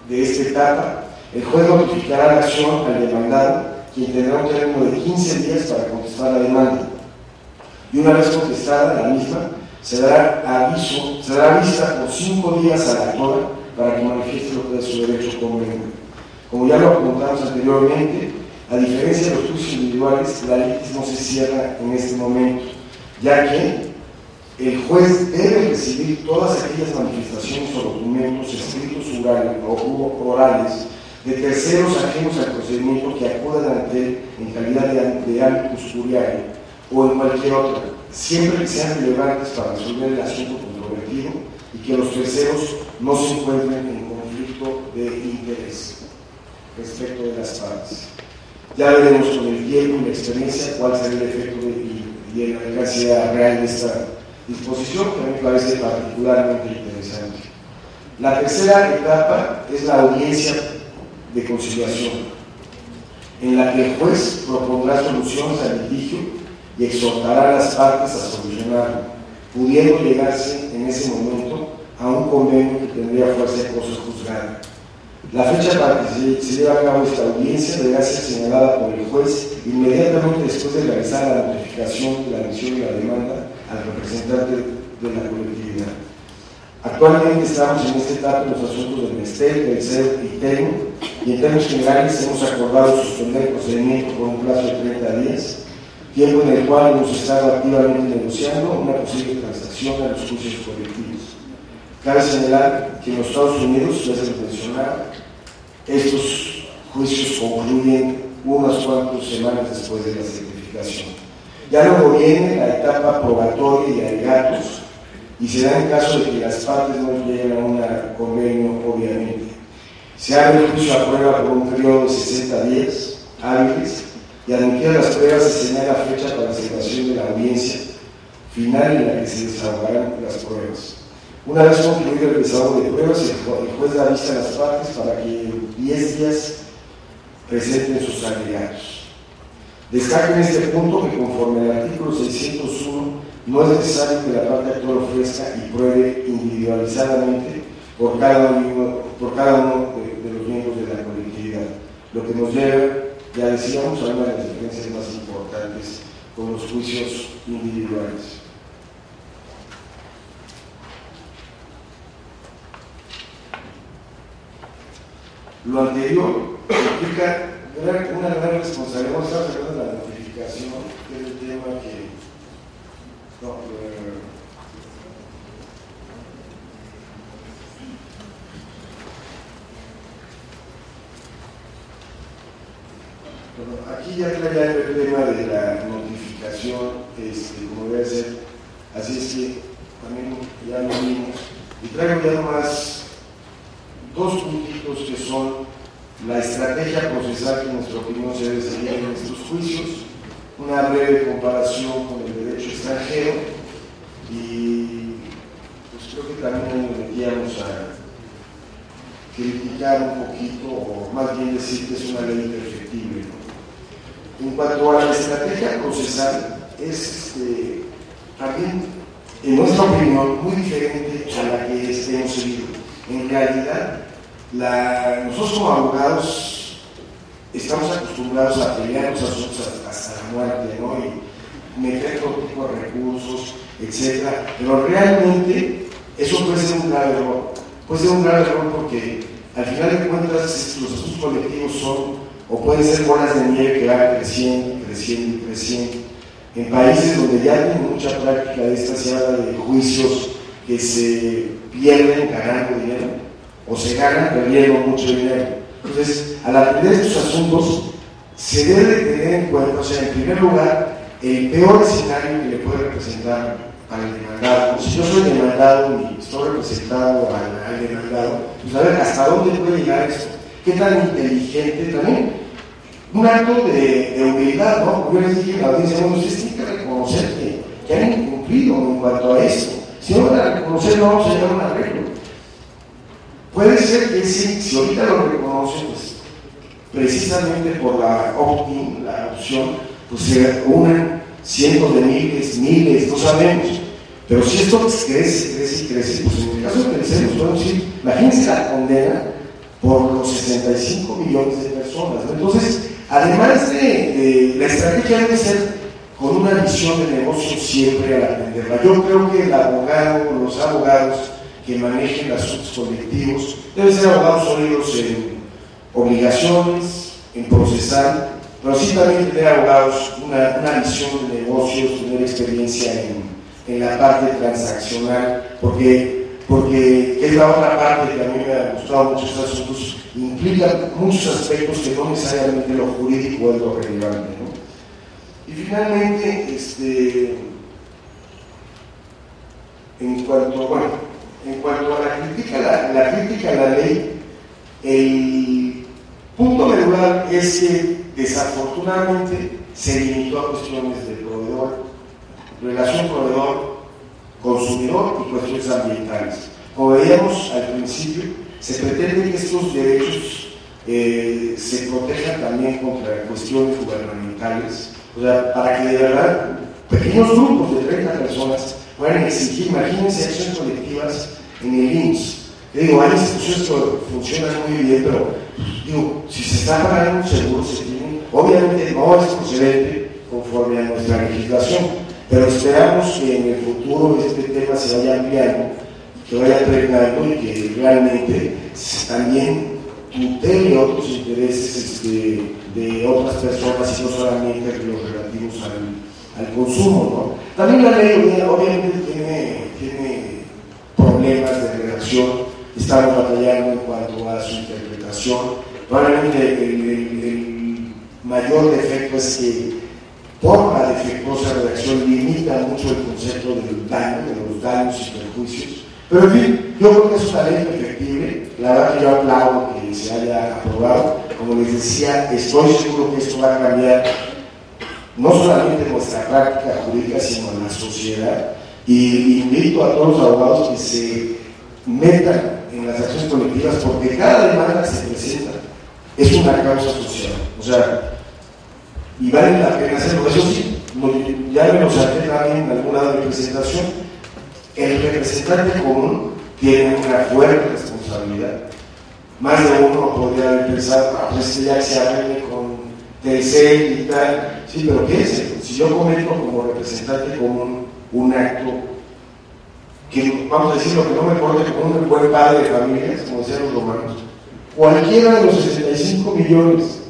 de esta etapa, el juez notificará la acción al demandado, quien tendrá un término de 15 días para contestar la demanda. Y una vez contestada la misma, se dará vista por 5 días a la actora para que manifieste lo que de su derecho convenga. Como ya lo apuntamos anteriormente, a diferencia de los juicios individuales, la litis no se cierra en este momento, ya que el juez debe recibir todas aquellas manifestaciones o documentos escritos o orales de terceros ajenos al procedimiento que acudan ante él en calidad de ámbitus curiae o en cualquier otra, siempre que sean relevantes para resolver el asunto controvertido y que los terceros no se encuentren en conflicto de interés respecto de las partes. Ya veremos con el tiempo y la experiencia cuál será el efecto y la eficacia real de esta disposición, que a mí me parece particularmente interesante. La tercera etapa es la audiencia de conciliación, en la que el juez propondrá soluciones al litigio y exhortará a las partes a solucionarlo, pudiendo llegarse en ese momento a un convenio que tendría fuerza de cosa juzgada. La fecha para que se lleve a cabo esta audiencia deberá ser señalada por el juez inmediatamente después de realizar la notificación de la admisión de la demanda al representante de la colectividad. Actualmente estamos en esta etapa en los asuntos del Mestel, del CER y TENU, y en términos generales hemos acordado suspender el procedimiento por un plazo de 30 días, tiempo en el cual hemos estado activamente negociando una posible transacción a los juicios colectivos. Cabe señalar que en los Estados Unidos, ya se lo mencionaba, estos juicios concluyen unas cuantas semanas después de la certificación. Ya luego viene la etapa probatoria y alegatos, y se da en caso de que las partes no lleguen a un convenio, obviamente. Se abre el juicio a prueba por un periodo de 60 días hábiles, y admitidas las pruebas se señala fecha para la celebración de la audiencia final en la que se desahogarán las pruebas. Una vez concluido el desahogo de pruebas, el juez da vista a las partes para que en 10 días presenten sus alegatos. Destaca en este punto que conforme al artículo 601 no es necesario que la parte actual ofrezca y pruebe individualizadamente por cada uno de los miembros de la colectividad, lo que nos lleva, ya decíamos, a una de las diferencias más importantes con los juicios individuales. Lo anterior implica una gran responsabilidad. Vamos a estar hablando de la notificación, que es el tema que aquí ya traía el tema de la notificación, como debe ser, así es que también ya lo vimos, y traigo ya nomás dos puntitos que son la estrategia procesal que en nuestra opinión se debe seguir en estos juicios, una breve comparación con el derecho extranjero y pues creo que también nos metíamos a criticar un poquito, o más bien decir que es una ley perfectible, ¿no? En cuanto a la estrategia procesal, es también, en nuestra opinión, muy diferente a la que hemos seguido. En realidad, nosotros como abogados estamos acostumbrados a pelear los asuntos hasta la muerte, ¿no? Y meter todo tipo de recursos, etc. Pero realmente eso puede ser un grave error. Puede ser un grave error porque al final de cuentas los asuntos colectivos son, o pueden ser bolas de nieve que van creciendo, creciendo y creciendo. En países donde ya tienen mucha práctica de esta, se habla de juicios que se pierden ganando dinero, o se ganan perdiendo mucho dinero. Entonces, al atender estos asuntos, se debe tener en cuenta, o sea, en primer lugar, el peor escenario que le puede representar al demandado. Si yo soy demandado y estoy representado al demandado, pues a ver, ¿hasta dónde puede llegar esto? ¿Qué tan inteligente también? Un acto de humildad, ¿no? Como yo les dije a la audiencia, bueno, ustedes tienen que reconocer que han incumplido en cuanto a esto. Si no van a reconocer, no vamos a llegar a un arreglo. Puede ser que si ahorita lo reconocen, pues precisamente por la opt-in, la opción, pues se unan cientos de miles, no sabemos. Pero si esto crece, pues en el caso de crecer, nos podemos decir, imagínense la condena por los 65 millones de personas, ¿no? Entonces, además de la estrategia debe ser con una visión de negocio siempre al atenderla. Yo creo que el abogado, los abogados que manejen los asuntos colectivos deben ser abogados sólidos en obligaciones, en procesal, pero sí también tener abogados una visión de negocios, tener experiencia en la parte transaccional, porque es la otra parte que a mí me ha gustado mucho estos asuntos, implica muchos aspectos que no necesariamente lo jurídico es lo relevante, ¿no? Y finalmente, en cuanto a la crítica a la ley, el punto medular es que desafortunadamente se limitó a cuestiones de proveedor, relación proveedor-consumidor y cuestiones ambientales. Como veíamos al principio, se pretende que estos derechos se protejan también contra cuestiones gubernamentales, o sea, para que de verdad pequeños grupos de 30 personas puedan exigir, imagínense, acciones colectivas en el IMSS. Digo, hay instituciones que funcionan muy bien, pero digo, si se está pagando un seguro, se tiene, obviamente no es procedente conforme a nuestra legislación, pero esperamos que en el futuro este tema se vaya ampliando, que vaya pregnando y que realmente también tutele otros intereses de otras personas y no solamente los relativos al consumo, ¿no? También la ley obviamente tiene problemas de redacción, estamos batallando en cuanto a su interpretación. Probablemente el mayor defecto es que por la defectuosa redacción limita mucho el concepto del daño, de los daños y perjuicios. Pero en fin, yo creo que es una ley perfectible. La verdad que yo aplaudo que se haya aprobado. Como les decía, estoy seguro que esto va a cambiar no solamente nuestra práctica jurídica, sino en la sociedad. Y invito a todos los abogados que se metan en las acciones colectivas, porque cada demanda que se presenta es una causa social. O sea, y vale la pena hacerlo. Eso sí, ya me lo saqué también en alguna representación. El representante común tiene una fuerte responsabilidad. Más de uno podría haber pensado, pues ya se arregle con Telcel y tal. Sí, pero piensen, si yo cometo como representante común un acto que, vamos a decir, lo que no me importa, como un buen padre de familias, como decían los romanos, cualquiera de los 65 millones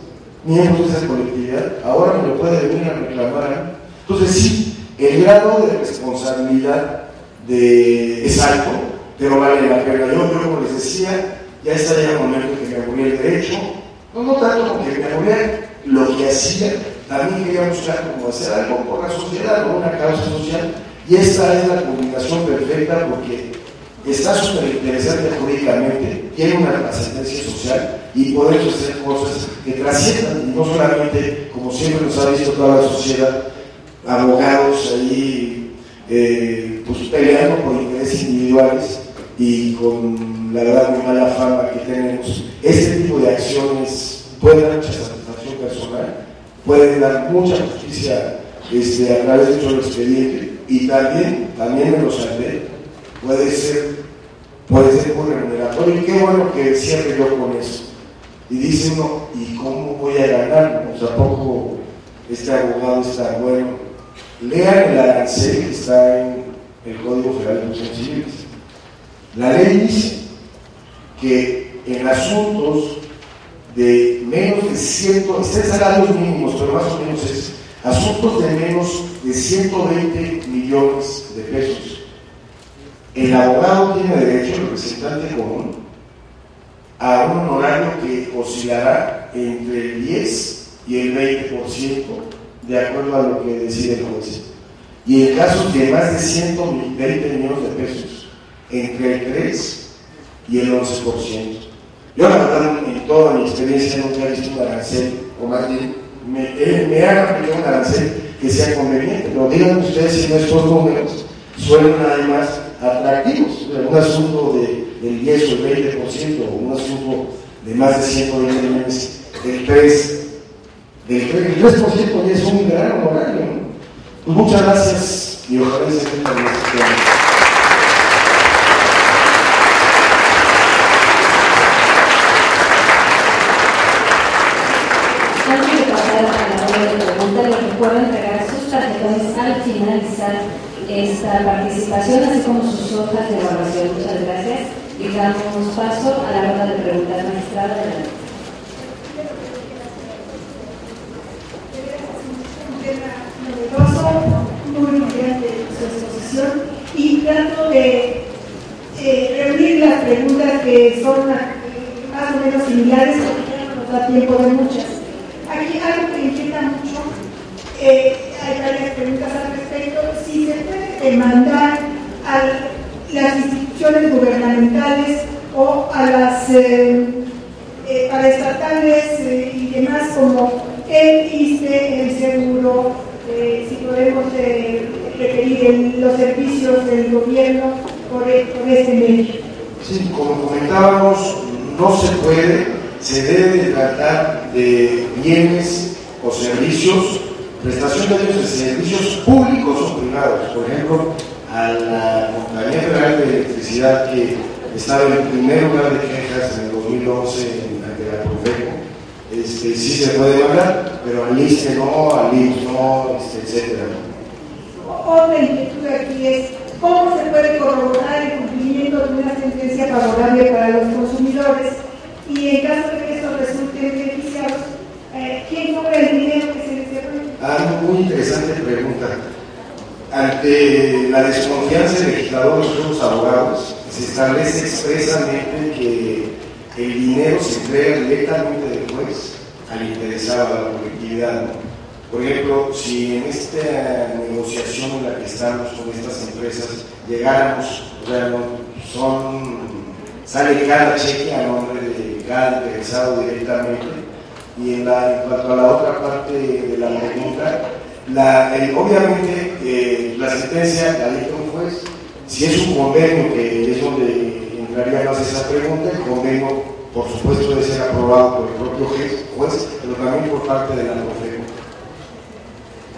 miembros de esa colectividad ahora me lo puede venir a reclamar. Entonces sí, el grado de responsabilidad es alto, pero vale la pena. Yo, como les decía, ya estaría el momento en que me aboliera el derecho, no tanto porque me aboliera lo que hacía, también quería buscar cómo hacer algo por la sociedad, por una causa social, y esta es la combinación perfecta porque está súper interesante jurídicamente, tiene una trascendencia social y podemos hacer cosas que trasciendan, y no solamente, como siempre nos ha visto toda la sociedad, abogados ahí pues peleando por intereses individuales y con la verdad muy mala fama que tenemos. Este tipo de acciones pueden dar mucha satisfacción personal, pueden dar mucha justicia a través de todo el expediente, y también me lo salvé, puede ser muy remuneratorio. Y qué bueno que cierre yo con eso. Y dice uno, ¿y cómo voy a ganar? Pues tampoco este abogado está bueno. Lean el arancel que está en el Código Federal de Funciones Civiles. La ley dice que en asuntos de menos de 100, están salarios mínimos, pero más o menos es asuntos de menos de 120 millones de pesos. El abogado tiene derecho, el representante común, a un honorario que oscilará entre el 10 y el 20%, de acuerdo a lo que decide el juez. Y en casos de más de 120 millones de pesos, entre el 3 y el 11%. Yo, la verdad, en toda mi experiencia nunca he visto un arancel, o más bien, me han aplicado un arancel que sea conveniente, pero díganme ustedes si nuestros números suenan además atractivos. Un asunto del 10 o el 20%, o un asunto de más de 120 millones, el 3% ya es un gran honorario, ¿no? Pues muchas gracias y ojalá se cumpla la necesidad. Antes de pasar a la ronda de preguntas, les recuerdo entregar sus tarjetones al finalizar esta participación, así como sus hojas de evaluación. Muchas gracias. Y damos paso a la ronda de preguntas. Magistrada, adelante. Muy brillante su exposición, y trato de reunir las preguntas que son más o menos similares, porque ya no nos da tiempo de muchas. Aquí algo que me inquieta mucho, hay varias preguntas al respecto: si se puede demandar a las instituciones gubernamentales o a las paraestatales y demás, como el ISSSTE, el seguro, si podemos requerir los servicios del gobierno por este medio. Sí, como comentábamos, no se puede, se debe de tratar de bienes o servicios, prestación de ellos de servicios públicos o privados. Por ejemplo, a la Compañía Federal de Electricidad, que estaba en primer lugar de quejas en el 2011 ante la Profeco, sí se puede demandar, pero al ISSSTE no, al IMSS no, etcétera. Otra inquietud aquí es cómo se puede corroborar el cumplimiento de una sentencia favorable para los consumidores y en caso de que estos resulten beneficiados, ¿quién cobra el dinero que se les devuelve? Muy interesante pregunta. Ante la desconfianza del legislador de los abogados, se establece expresamente que el dinero se entrega directamente del juez al interesado, a la colectividad. Por ejemplo, si en esta negociación en la que estamos con estas empresas llegáramos, sale cada cheque a nombre de cada interesado directamente, y en cuanto a la otra parte de la pregunta, obviamente la sentencia la dicta un juez. Si es un convenio, que es donde entraría más esa pregunta, el convenio por supuesto debe ser aprobado por el propio juez, pero también por parte de la Profeco.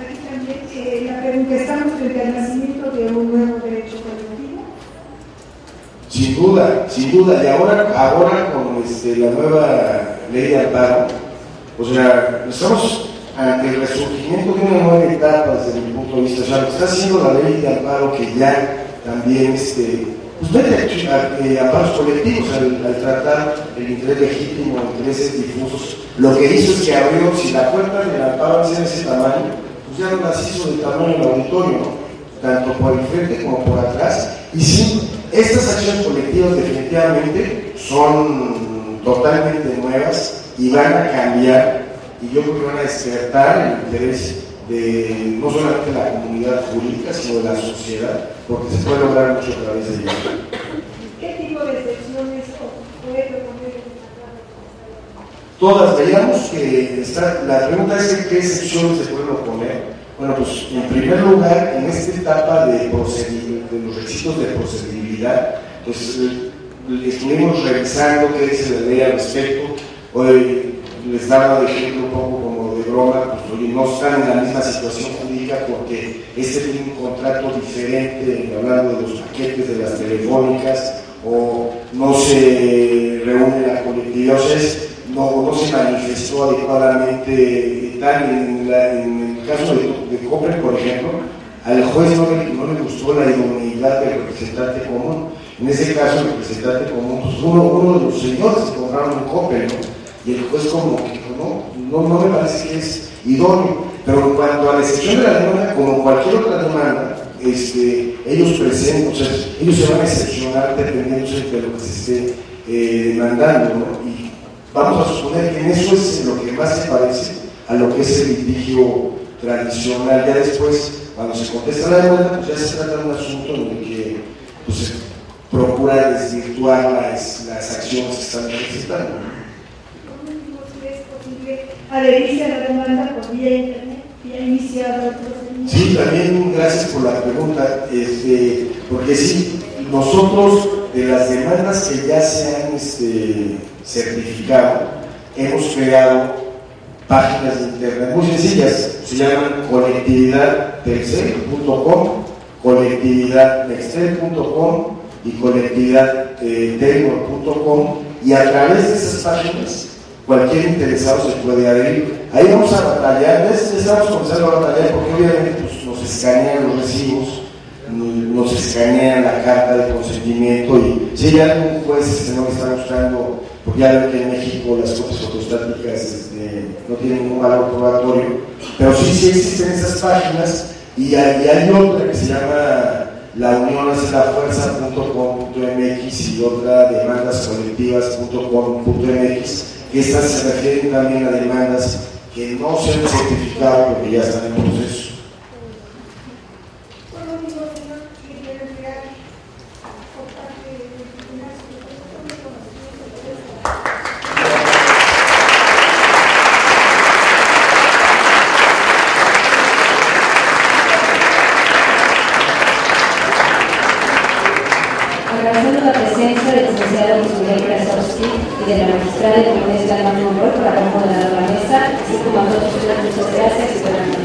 Aquí también la pregunta, ¿estamos frente al nacimiento de un nuevo derecho colectivo? Sin duda, y ahora con la nueva ley de amparo, o sea, estamos ante el resurgimiento de una nueva etapa desde mi punto de vista. O sea, lo que está haciendo la ley de amparo, que ya también pues mete amparos colectivos al tratar el interés legítimo, intereses difusos. Lo que hizo es que abrió, si la puerta del amparo sea de ese tamaño, pues ya no las hizo de tamaño del auditorio, ¿no? Tanto por el frente como por atrás. Y sí, estas acciones colectivas definitivamente son totalmente nuevas y van a cambiar, y yo creo que van a despertar el interés de no solamente la comunidad jurídica, sino de la sociedad, porque se puede lograr mucho a través de ella. ¿Qué tipo de excepciones puede proponer? Todas. Veíamos que la pregunta es qué excepciones se pueden oponer. Bueno, pues en primer lugar, en esta etapa de los requisitos de procedibilidad, pues estuvimos revisando qué dice la ley al respecto. Hoy les daba de ejemplo un poco como de broma, pues oye, no están en la misma situación jurídica porque tiene un contrato diferente, hablando de los paquetes de las telefónicas, o no se reúne la colectividad, o sea, no se manifestó adecuadamente tal. En el caso de Coppel, por ejemplo, al juez no le gustó la idoneidad del representante común. En ese caso, el representante común, pues uno de los señores que compraron un Coppel, ¿no? Y el juez como que dijo, no me parece que es idóneo. Pero en cuanto a la excepción de la demanda, como cualquier otra demanda, ellos presentan, o sea, ellos se van a excepcionar dependiendo de lo que se esté demandando, ¿no? Y vamos a suponer que en eso es lo que más se parece a lo que es el litigio tradicional. Ya después, cuando se contesta la demanda, pues ya se trata de un asunto en el que pues, se procura desvirtuar las acciones que están necesitando. ¿Adherirse a la demanda por vía internet y ha iniciado el procedimiento? Sí, también gracias por la pregunta, porque sí, nosotros de las demandas que ya se han certificado, hemos creado páginas de internet muy sencillas, se llaman colectividadtelcel.com, colectividadnextel.com y colectividadtelcel.com, y a través de esas páginas cualquier interesado se puede adherir. Ahí vamos a batallar, estamos comenzando a batallar porque obviamente pues, nos escanean los recibos, nos escanean la carta de consentimiento, y si ya algún juez no me está gustando, porque ya ven que en México las copias fotostáticas no tienen ningún valor probatorio, pero sí existen esas páginas, y hay otra que se llama launionhacelafuerza.com.mx y otra demandascolectivas.com.mx. Estas se refieren también a demandas que no se han certificado porque ya están en proceso. Agradecemos la presencia del licenciado Luis Miguel Krasowski y de la magistrada y comunista Alma Monroy por haber moderado la mesa, así como a todos ustedes, muchas gracias y buenas noches.